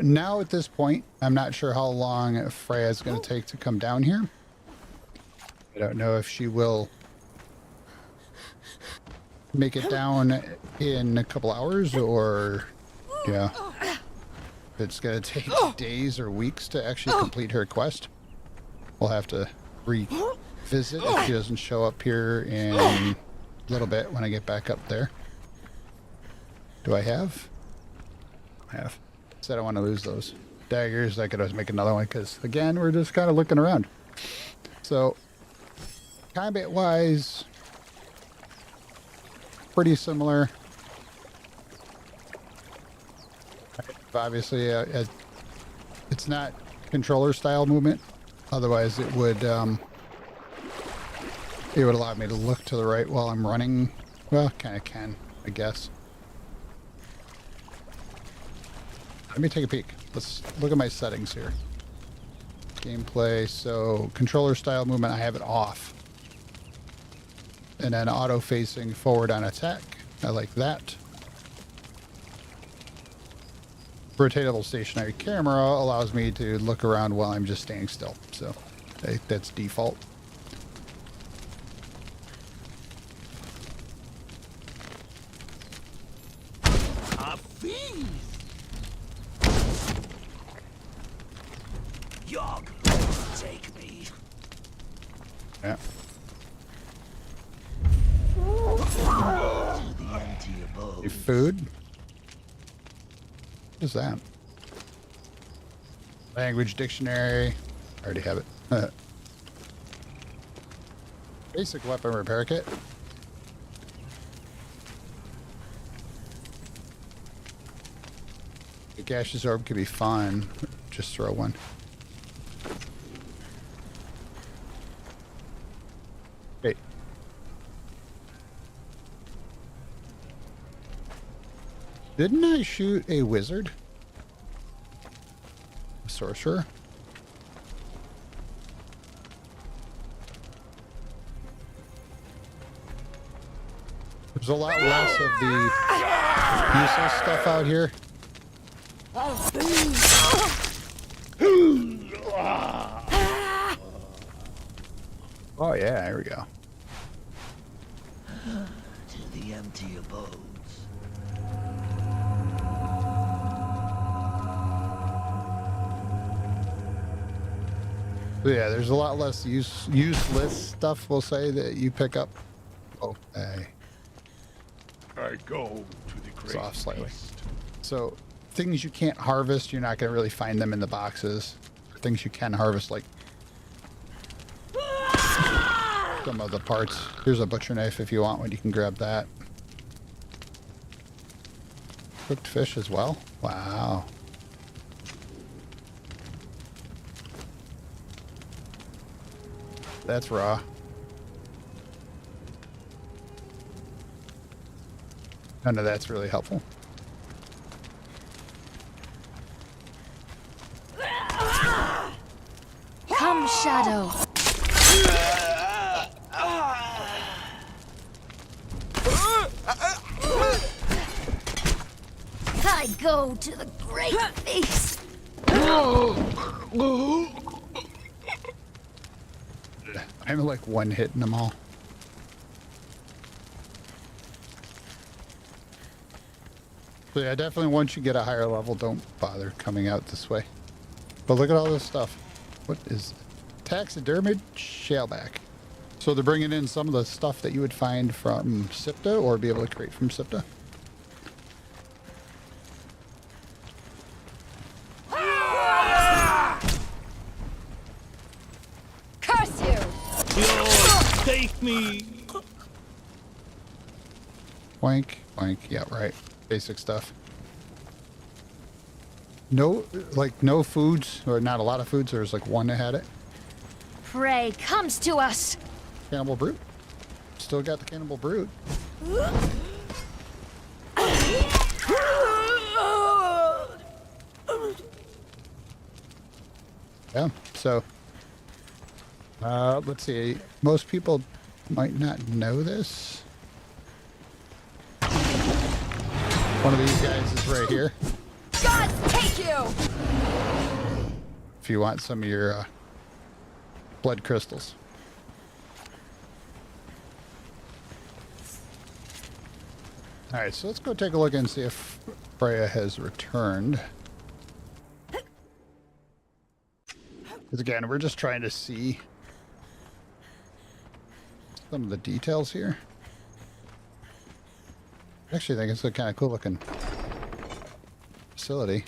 Now at this point, I'm not sure how long Freya's going to take to come down here. I don't know if she will make it down in a couple hours or, yeah, if it's going to take days or weeks to actually complete her quest. We'll have to revisit if she doesn't show up here in a little bit when I get back up there. Do I have? I have. Said I want to lose those daggers. I could always make another one because, again, we're just kind of looking around. So, combat wise, pretty similar. Obviously, it's not controller style movement. Otherwise, it would allow me to look to the right while I'm running. Well, kind of can, I guess. Let me take a peek. Let's look at my settings here. Gameplay, so controller style movement, I have it off. And then auto facing forward on attack. I like that. Rotatable stationary camera allows me to look around while I'm just standing still. So that's default. A feast! Your glory take me. Yeah. To the empty abode. Food? What is that? Language dictionary. I already have it. Basic weapon repair kit. The gaseous orb could be fun. Just throw one. Hey. Didn't I shoot a wizard? A sorcerer? There's a lot less of the useless stuff out here. Oh yeah, here we go. To the empty abodes. So yeah, there's a lot less useless stuff, we'll say, that you pick up. Oh, hey. I go to the It's great off slightly. feast. So things you can't harvest, you're not going to really find them in the boxes. Things you can harvest, like some of the parts. Here's a butcher knife if you want one. You can grab that. Cooked fish as well. Wow. That's raw. None of that's really helpful. Come, Shadow. I go to the great feast. I'm like one hitting them all. So yeah, definitely once you get a higher level, don't bother coming out this way. But look at all this stuff. What is taxidermied shellback? So they're bringing in some of the stuff that you would find from SIPTA or be able to create from SIPTA. Curse you! Lord, take me. Wank, wank. Yeah, right. Basic stuff. No, like no foods, or not a lot of foods. There was like one that had it. Prey comes to us. Cannibal brute. still got the Cannibal Brute. Yeah, so let's see. Most people might not know this. One of these guys is right here. Gods take you! If you want some of your blood crystals. All right, so let's go take a look and see if Freya has returned. Because again, we're just trying to see some of the details here. I actually think it's a kind of cool looking facility.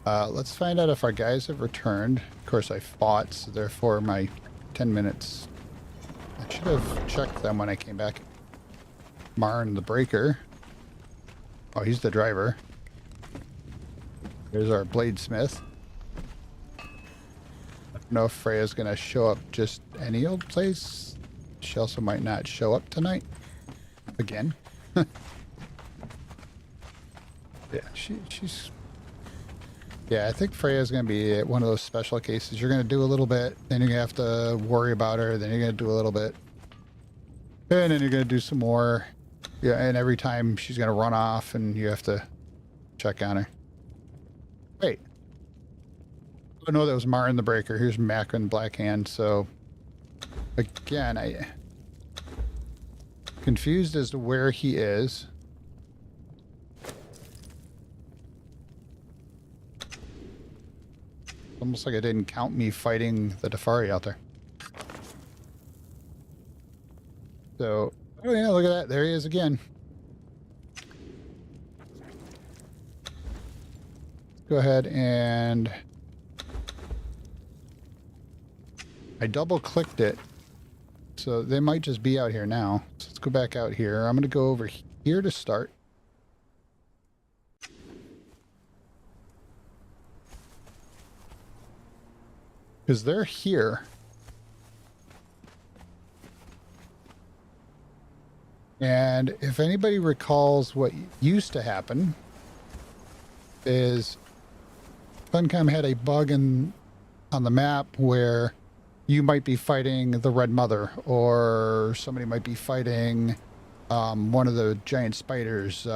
Let's find out if our guys have returned. Of course, I fought, so therefore my 10 minutes. I should have checked them when I came back. Marn the Breaker. Oh, he's the driver. There's our bladesmith. I don't know if Freya's going to show up just any old place. She also might not show up tonight. Again. Yeah, she's... Yeah, I think Freya's going to be one of those special cases. You're going to do a little bit, then you're going to have to worry about her, then you're going to do a little bit. And then you're going to do some more. Yeah, and every time she's going to run off and you have to check on her. Wait. Oh no, that was Marn the Breaker. Here's Macron Blackhand. So, again, I... confused as to where he is. Almost like it didn't count me fighting the Dafari out there. So, oh yeah, look at that. There he is again. Go ahead and... I double clicked it. So they might just be out here now. So let's go back out here. I'm going to go over here to start. Because they're here. And if anybody recalls what used to happen is Funcom had a bug on the map where you might be fighting the Red Mother, or somebody might be fighting one of the giant spiders,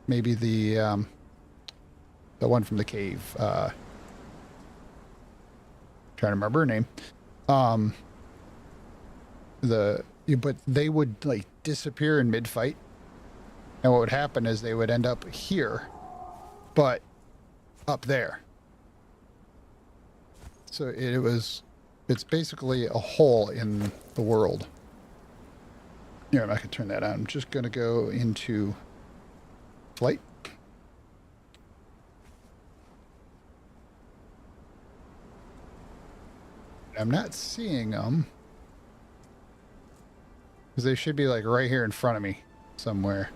maybe the one from the cave. Trying to remember her name. But they would like disappear in mid-fight, and what would happen is they would end up here, but up there. So it's basically a hole in the world. Here, I'm not gonna turn that on. I'm just gonna go into flight. I'm not seeing them because they should be like right here in front of me somewhere.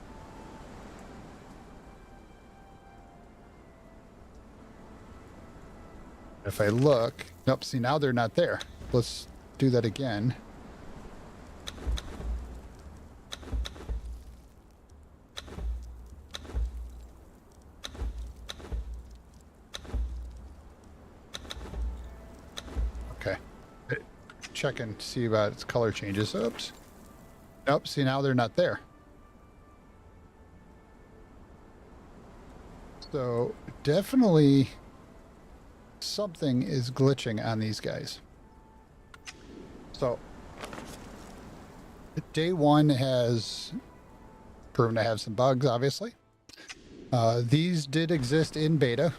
If I look, nope, see now they're not there. Let's do that again. Okay. Check and see about its color changes. Oops. Nope, see now they're not there. So definitely something is glitching on these guys. So day one has proven to have some bugs, obviously. These did exist in beta.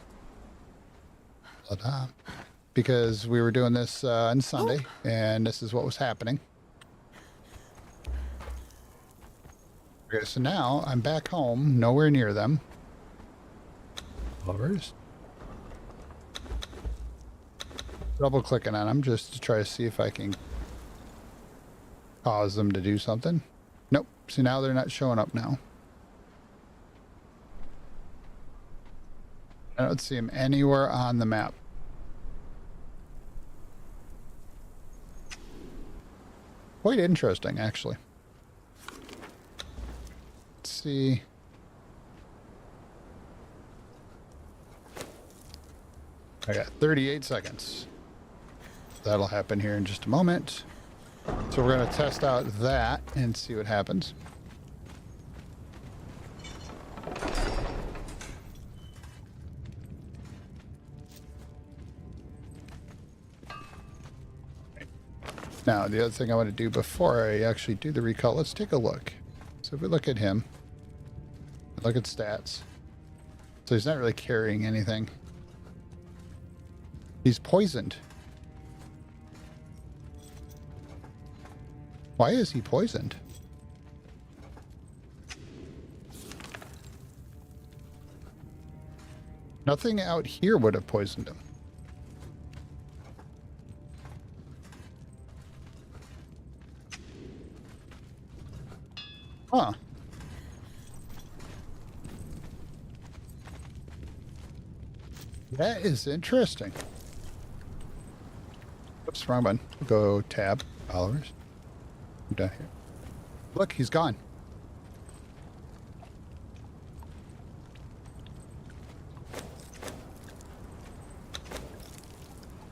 Because we were doing this on Sunday, and this is what was happening. Okay, so now I'm back home, nowhere near them. Lovers. Double clicking on them just to try to see if I can cause them to do something. Nope. See, now they're not showing up now. I don't see them anywhere on the map. Quite interesting, actually. see. I got 38 seconds. That'll happen here in just a moment. So we're going to test out that and see what happens. Now, the other thing I want to do before I actually do the recall, let's take a look. So if we look at him, look at stats. So he's not really carrying anything. He's poisoned. Why is he poisoned? Nothing out here would have poisoned him. Huh. That is interesting. Oops, wrong button. Go tab, followers. I'm down here. Look, he's gone.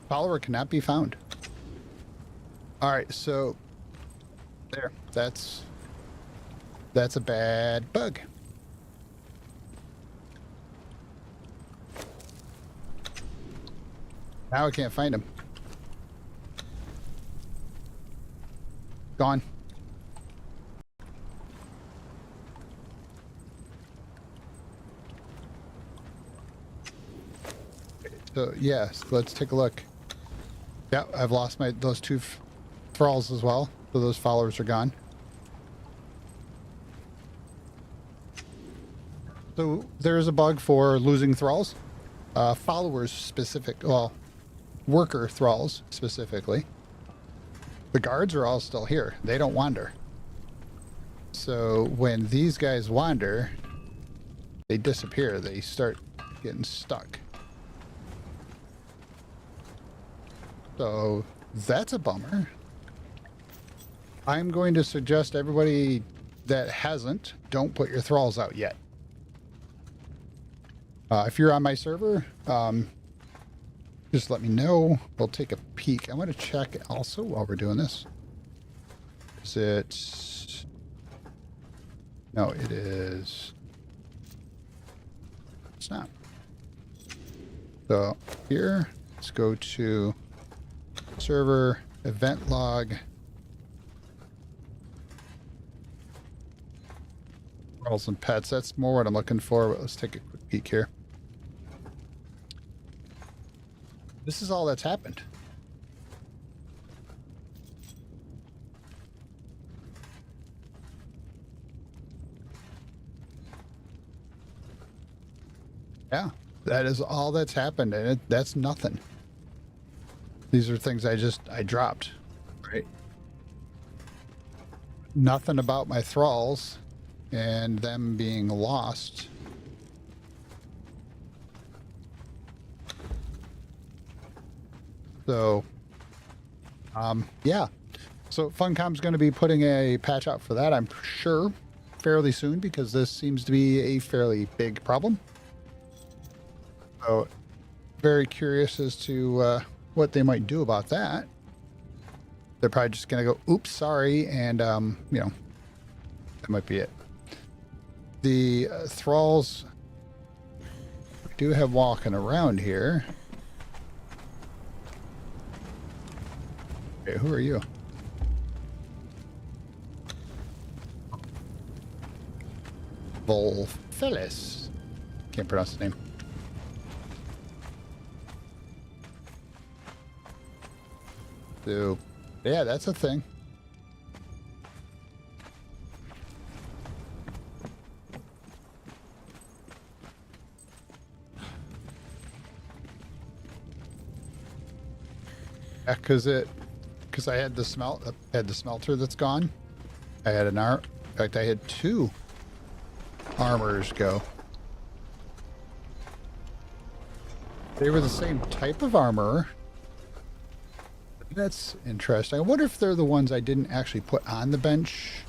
Follower cannot be found. All right, so there. That's a bad bug. Now I can't find him. Gone. So yes, let's take a look. Yeah, I've lost those two thralls as well. So those followers are gone. So there's a bug for losing thralls. Followers specific, well, worker thralls specifically. The guards are all still here. They don't wander. So when these guys wander, they disappear. They start getting stuck. So that's a bummer. I'm going to suggest everybody that hasn't, don't put your thralls out yet. If you're on my server, just let me know. We'll take a peek. I want to check also while we're doing this. Is it... No, it is... It's not. So here, let's go to server, event log. Thralls and pets. That's more what I'm looking for, but let's take a quick peek here. This is all that's happened. Yeah, that is all that's happened, and that's nothing. These are things I dropped, right? Nothing about my thralls and them being lost. So, yeah. So Funcom's going to be putting a patch out for that, I'm sure, fairly soon, because this seems to be a fairly big problem. So, very curious as to what they might do about that. They're probably just going to go, oops, sorry, and, you know, that might be it. The thralls we do have walking around here. Okay, who are you? Volfelis. Can't pronounce the name. So, yeah, that's a thing. Yeah, because I had the smelter that's gone. I had in fact, I had 2 armors go. They were the same type of armor. That's interesting. I wonder if they're the ones I didn't actually put on the bench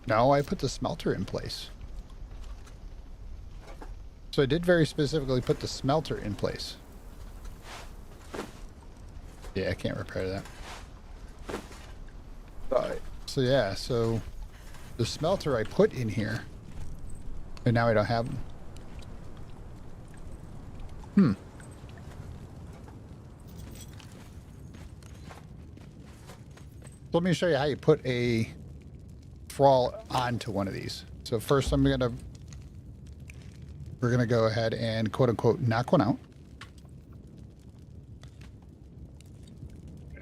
No, I put the smelter in place. So I did very specifically put the smelter in place. Yeah, I can't repair that. Right. So yeah, so the smelter I put in here, and now I don't have them. Let me show you how you put a thrall onto one of these. So first we're gonna go ahead and quote unquote knock one out.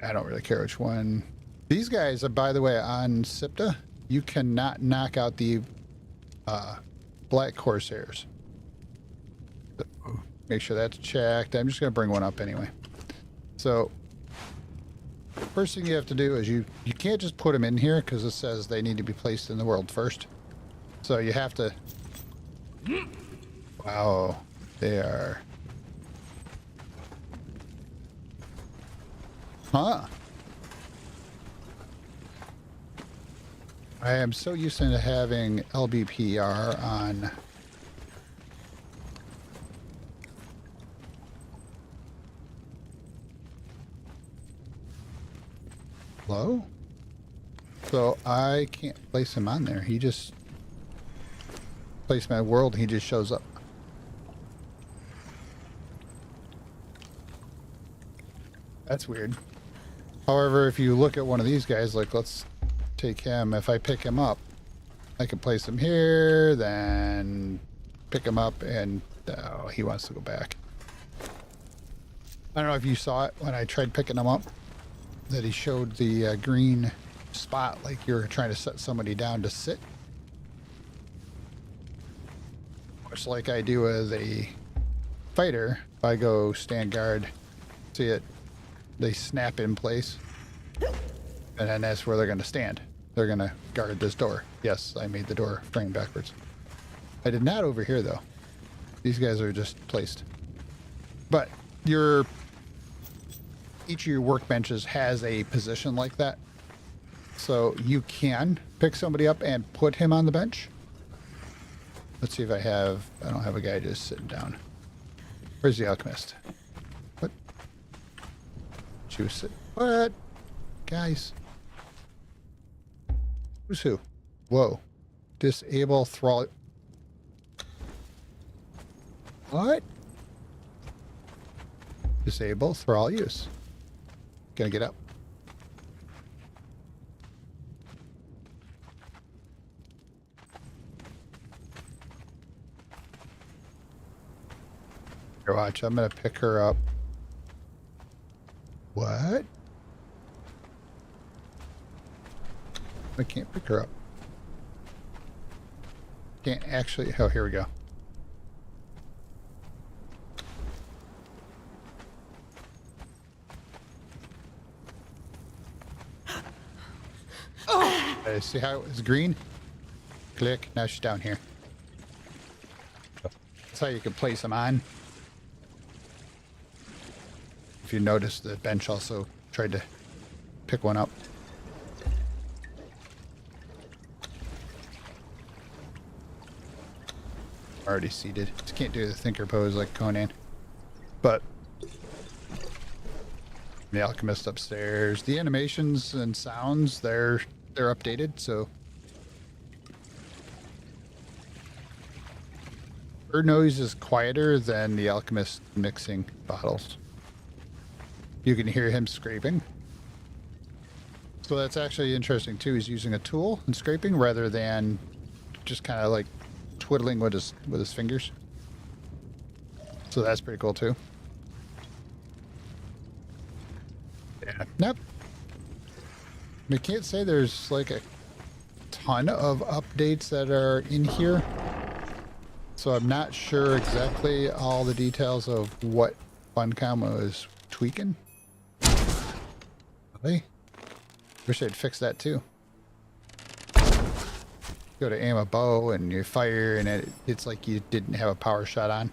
I don't really care which one. These guys are, by the way, on SIPTA, you cannot knock out the Black Corsairs. So make sure that's checked. I'm just gonna bring one up anyway. So first thing you have to do is you can't just put them in here because it says they need to be placed in the world first. So you have to... Wow, they are... Huh. I am so used to having LBPR on... Hello? So I can't place him on there. He just placed my world and he just shows up. That's weird. However, if you look at one of these guys, like let's take him. If I pick him up, I can place him here, then pick him up, and oh, he wants to go back. I don't know if you saw it when I tried picking him up, that he showed the green spot like you're trying to set somebody down to sit. Much like I do as a fighter, if I go stand guard, see it, they snap in place, and then that's where they're going to stand. They're going to guard this door. Yes, I made the door frame backwards. I did not over here though. These guys are just placed. But each of your workbenches has a position like that. So you can pick somebody up and put him on the bench. Let's see if I don't have a guy just sitting down. Where's the alchemist? What? She was sitting. What? Guys. Who's who? Whoa. Disable thrall. What? Disable thrall use. Gonna get up. Here, watch. I'm gonna pick her up. What? I can't pick her up. Can't actually. Oh, here we go. See how it was green? Click. Now she's down here. That's how you can place them on. If you notice, the bench also tried to pick one up. Already seated. Just can't do the thinker pose like Conan. But the alchemist upstairs. The animations and sounds, they're updated, so her noise is quieter than the alchemist mixing bottles. You can hear him scraping. So that's actually interesting too. He's using a tool and scraping rather than just kind of like twiddling with his fingers. So that's pretty cool too. Yeah. Nope. I can't say there's like a ton of updates that are in here. So I'm not sure exactly all the details of what Funcom was tweaking. Really? Wish I'd fix that too. Go to aim a bow and you fire and it's like you didn't have a power shot on.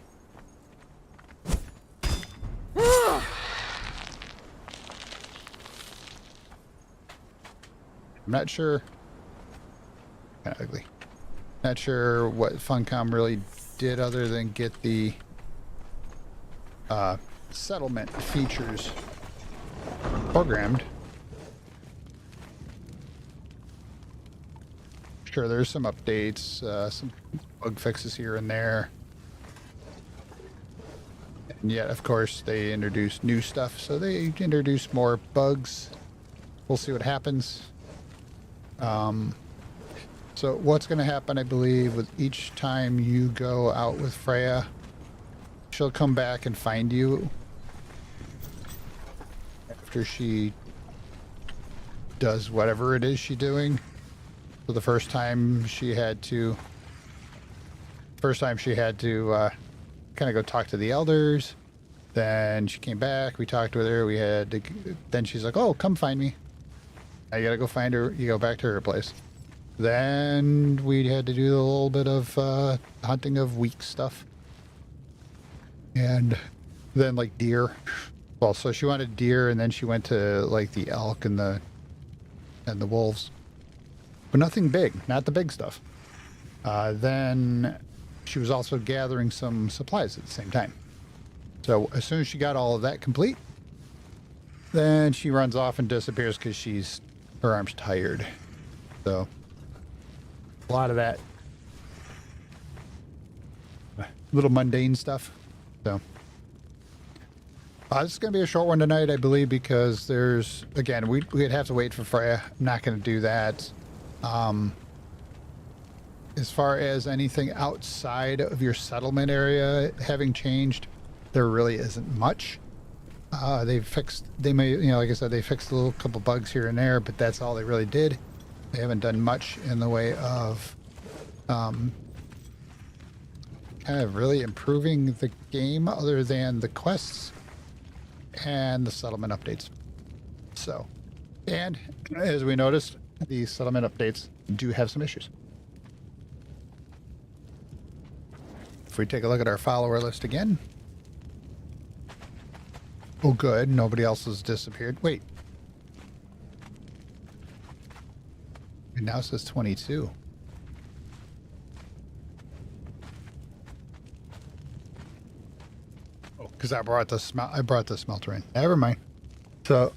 I'm not sure kind of ugly. Not sure what Funcom really did other than get the settlement features programmed. Sure, there's some updates, some bug fixes here and there. And yet, of course, they introduced new stuff, so they introduced more bugs. We'll see what happens. So what's going to happen, I believe, with each time you go out with Freya, she'll come back and find you after she does whatever it is she's doing. So the first time she had to kind of go talk to the elders. Then she came back, we talked with her, then she's like, oh, come find me. I gotta go find her. You go back to her place. Then we had to do a little bit of hunting of weak stuff. And then like deer. Well, so she wanted deer, and then she went to like the elk and the wolves. But nothing big, not the big stuff. Then she was also gathering some supplies at the same time. So as soon as she got all of that complete, then she runs off and disappears because her arm's tired. So a lot of that little mundane stuff. So this is going to be a short one tonight, I believe, because again, we'd have to wait for Freya. I'm not going to do that. As far as anything outside of your settlement area having changed, there really isn't much. Like I said, they fixed a little couple bugs here and there, but that's all they really did. They haven't done much in the way of kind of really improving the game other than the quests and the settlement updates. So, and as we noticed, the settlement updates do have some issues. If we take a look at our follower list again. Oh, good. Nobody else has disappeared. Wait. It now says 22. Oh, because I brought the smelter in. Never mind. So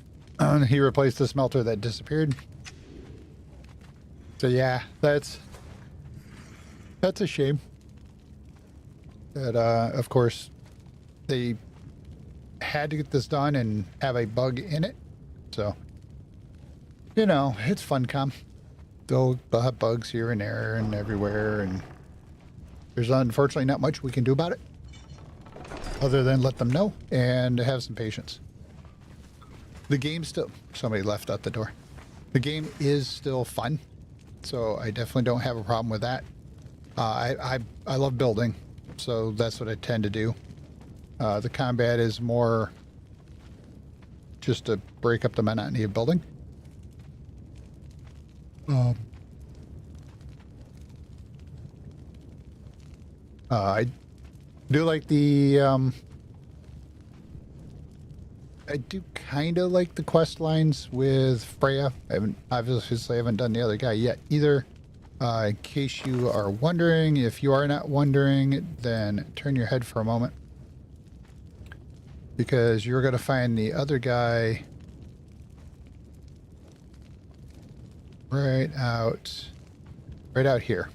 he replaced the smelter that disappeared. So yeah, that's a shame. That of course they had to get this done and have a bug in it. So it's Funcom. They'll have bugs here and there and everywhere, and there's unfortunately not much we can do about it other than let them know and have some patience. The game still, somebody left out the door. The game is still fun, so I definitely don't have a problem with that. I love building, so that's what I tend to do. The combat is more just to break up the monotony of building. I do like I do kind of like the quest lines with Freya. I haven't done the other guy yet either. In case you are wondering, if you are not wondering, then turn your head for a moment, because you're going to find the other guy right out here.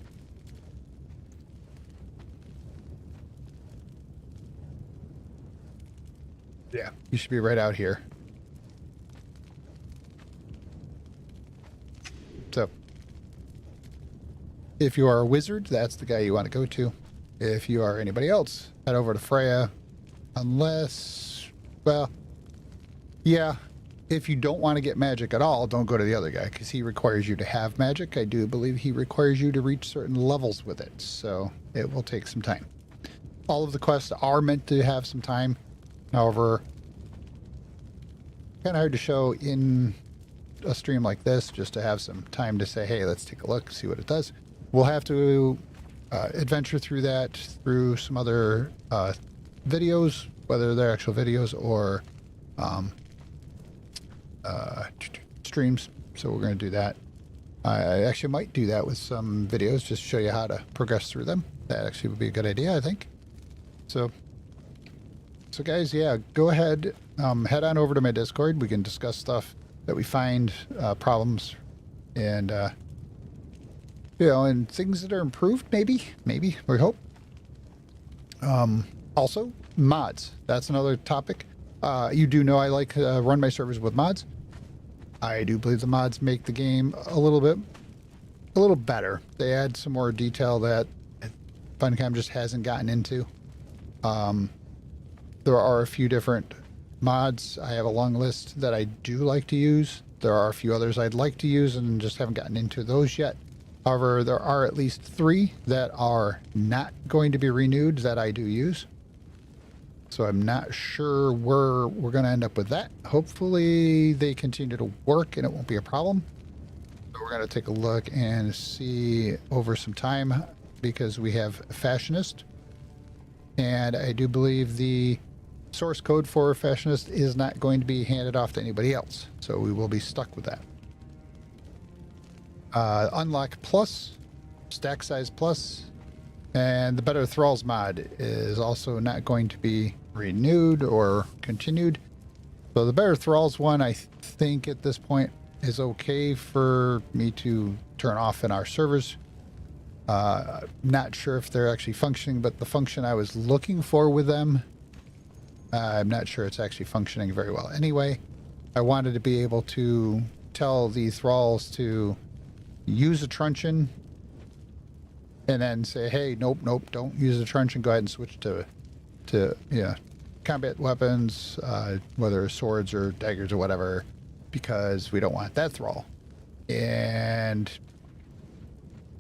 Yeah, you should be right out here. So, if you are a wizard, that's the guy you want to go to. If you are anybody else, head over to Freya. Unless, well, yeah, if you don't want to get magic at all, don't go to the other guy, because he requires you to have magic. I do believe he requires you to reach certain levels with it, so it will take some time. All of the quests are meant to have some time. However, kind of hard to show in a stream like this, just to have some time to say, hey, let's take a look, see what it does. We'll have to adventure through that through some other videos, whether they're actual videos or streams. So we're going to do that. I actually might do that with some videos, just show you how to progress through them. That actually would be a good idea, I think. So guys, yeah, go ahead, head on over to my Discord. We can discuss stuff that we find, problems, and, you know, and things that are improved, maybe, we hope. Also, mods. That's another topic. You do know I like run my servers with mods. I do believe the mods make the game a little better. They add some more detail that Funcom just hasn't gotten into. There are a few different mods. I have a long list that I do like to use. There are a few others I'd like to use and just haven't gotten into those yet. However, there are at least 3 that are not going to be renewed that I do use. So I'm not sure where we're going to end up with that. Hopefully they continue to work and it won't be a problem. So we're going to take a look and see over some time, because we have Fashionist. And I do believe the source code for Fashionist is not going to be handed off to anybody else. So we will be stuck with that. Unlock Plus, Stack Size Plus, and the Better Thralls mod is also not going to be renewed or continued. So the Better Thralls one, I think at this point is okay for me to turn off in our servers. Not sure if they're actually functioning, but the function I was looking for with them, I'm not sure it's actually functioning very well. Anyway, I wanted to be able to tell the thralls to use a truncheon and then say, hey, nope, don't use a truncheon. Go ahead and switch to yeah, combat weapons, whether swords or daggers or whatever, because we don't want that thrall. And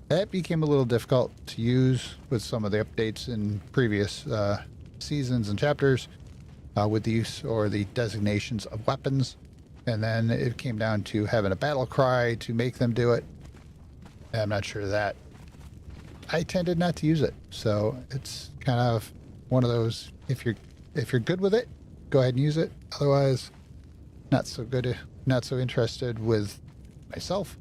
that became a little difficult to use with some of the updates in previous seasons and chapters with the use or the designations of weapons. And then it came down to having a battle cry to make them do it. I'm not sure that. I tended not to use it, so it's kind of one of those, if you're good with it, go ahead and use it. Otherwise, not so good, not so interested with myself.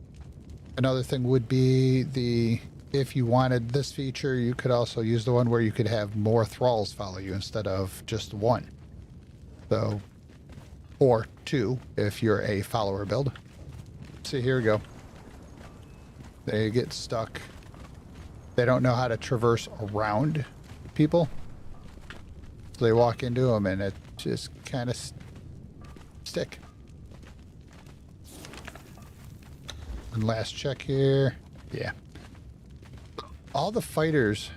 Another thing would be if you wanted this feature, you could also use the one where you could have more thralls follow you instead of just 1. So, or 2 if you're a follower build. So here we go. They get stuck. They don't know how to traverse around people. So they walk into them and it just kind of stick. And last check here. Yeah. All the fighters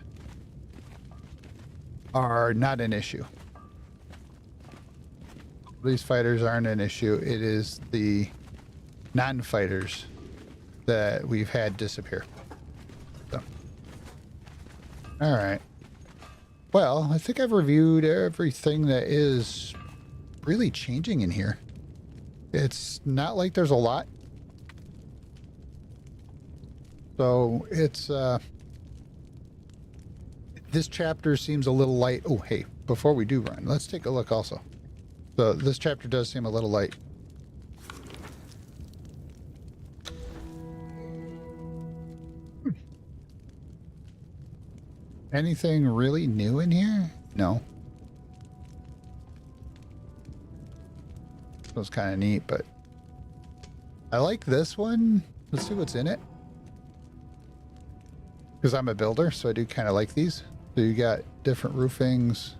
are not an issue. These fighters aren't an issue. It is the non-fighters that we've had disappear. So. All right. Well, I think I've reviewed everything that is really changing in here. It's not like there's a lot. So it's, this chapter seems a little light. Oh, hey, before we do run, let's take a look also. So this chapter does seem a little light. Anything really new in here? No. That was kind of neat, but I like this one. Let's see what's in it. Because I'm a builder, so I do kind of like these. So you got different roofings,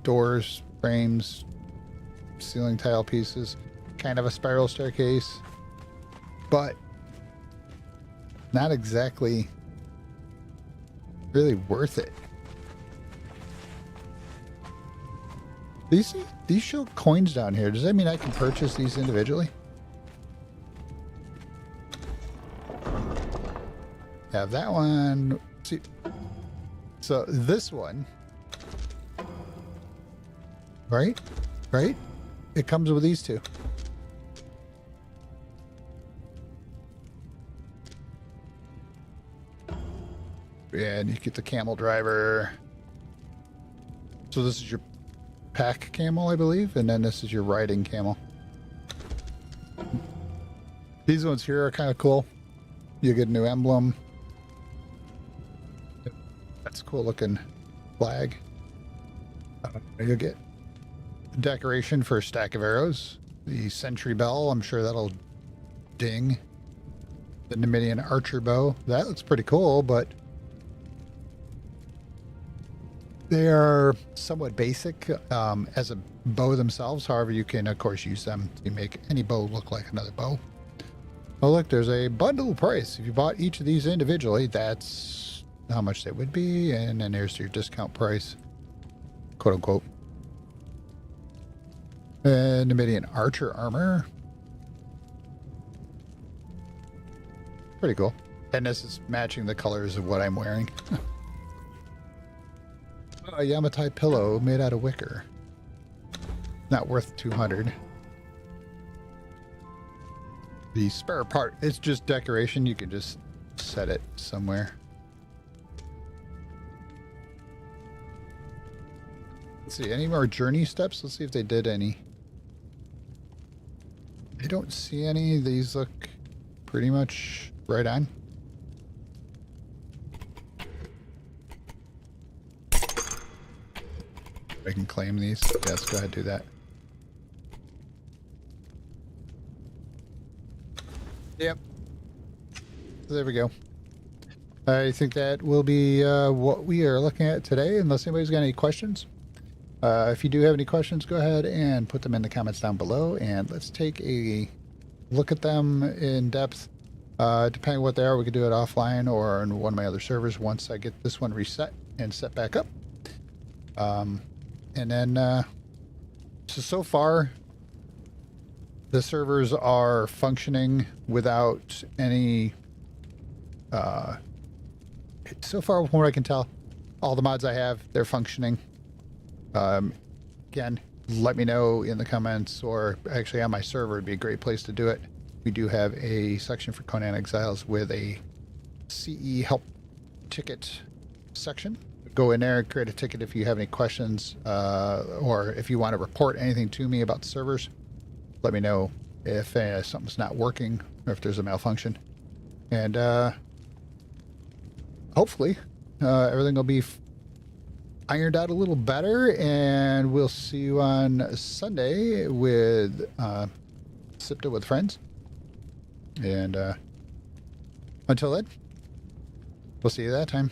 doors, frames, ceiling tile pieces, kind of a spiral staircase, but not exactly really worth it. These show coins down here. Does that mean I can purchase these individually? Have that one. See, so this one, right? It comes with these two. Yeah, and you get the camel driver. So this is your pack camel, I believe, and then this is your riding camel. These ones here are kind of cool. You get a new emblem. That's a cool looking flag. You'll get decoration for a stack of arrows. The sentry bell, I'm sure that'll ding. The Numidian archer bow. That looks pretty cool, but they are somewhat basic as a bow themselves. However, you can, of course, use them to make any bow look like another bow. Oh, look, there's a bundle price. If you bought each of these individually, that's how much they would be. And then there's your discount price, quote unquote. And Numidian archer armor. Pretty cool. And this is matching the colors of what I'm wearing. A Yamatai pillow made out of wicker. Not worth 200. The spare part, it's just decoration. You can just set it somewhere. Let's see, any more journey steps? Let's see if they did any. I don't see any. These look pretty much right on. I can claim these. Yes, go ahead and do that. Yep. So there we go. I think that will be what we are looking at today, unless anybody's got any questions. If you do have any questions, go ahead and put them in the comments down below, and let's take a look at them in depth. Depending on what they are, we could do it offline or on one of my other servers once I get this one reset and set back up. And then, so far, the servers are functioning without any, so far from what I can tell, all the mods I have, they're functioning. Again, let me know in the comments, or actually on my server would be a great place to do it. We do have a section for Conan Exiles with a CE help ticket section. Go in there, create a ticket if you have any questions, or if you want to report anything to me about the servers. Let me know if something's not working or if there's a malfunction. And hopefully everything will be ironed out a little better, and we'll see you on Sunday with SIPTA with friends. And until then, we'll see you that time.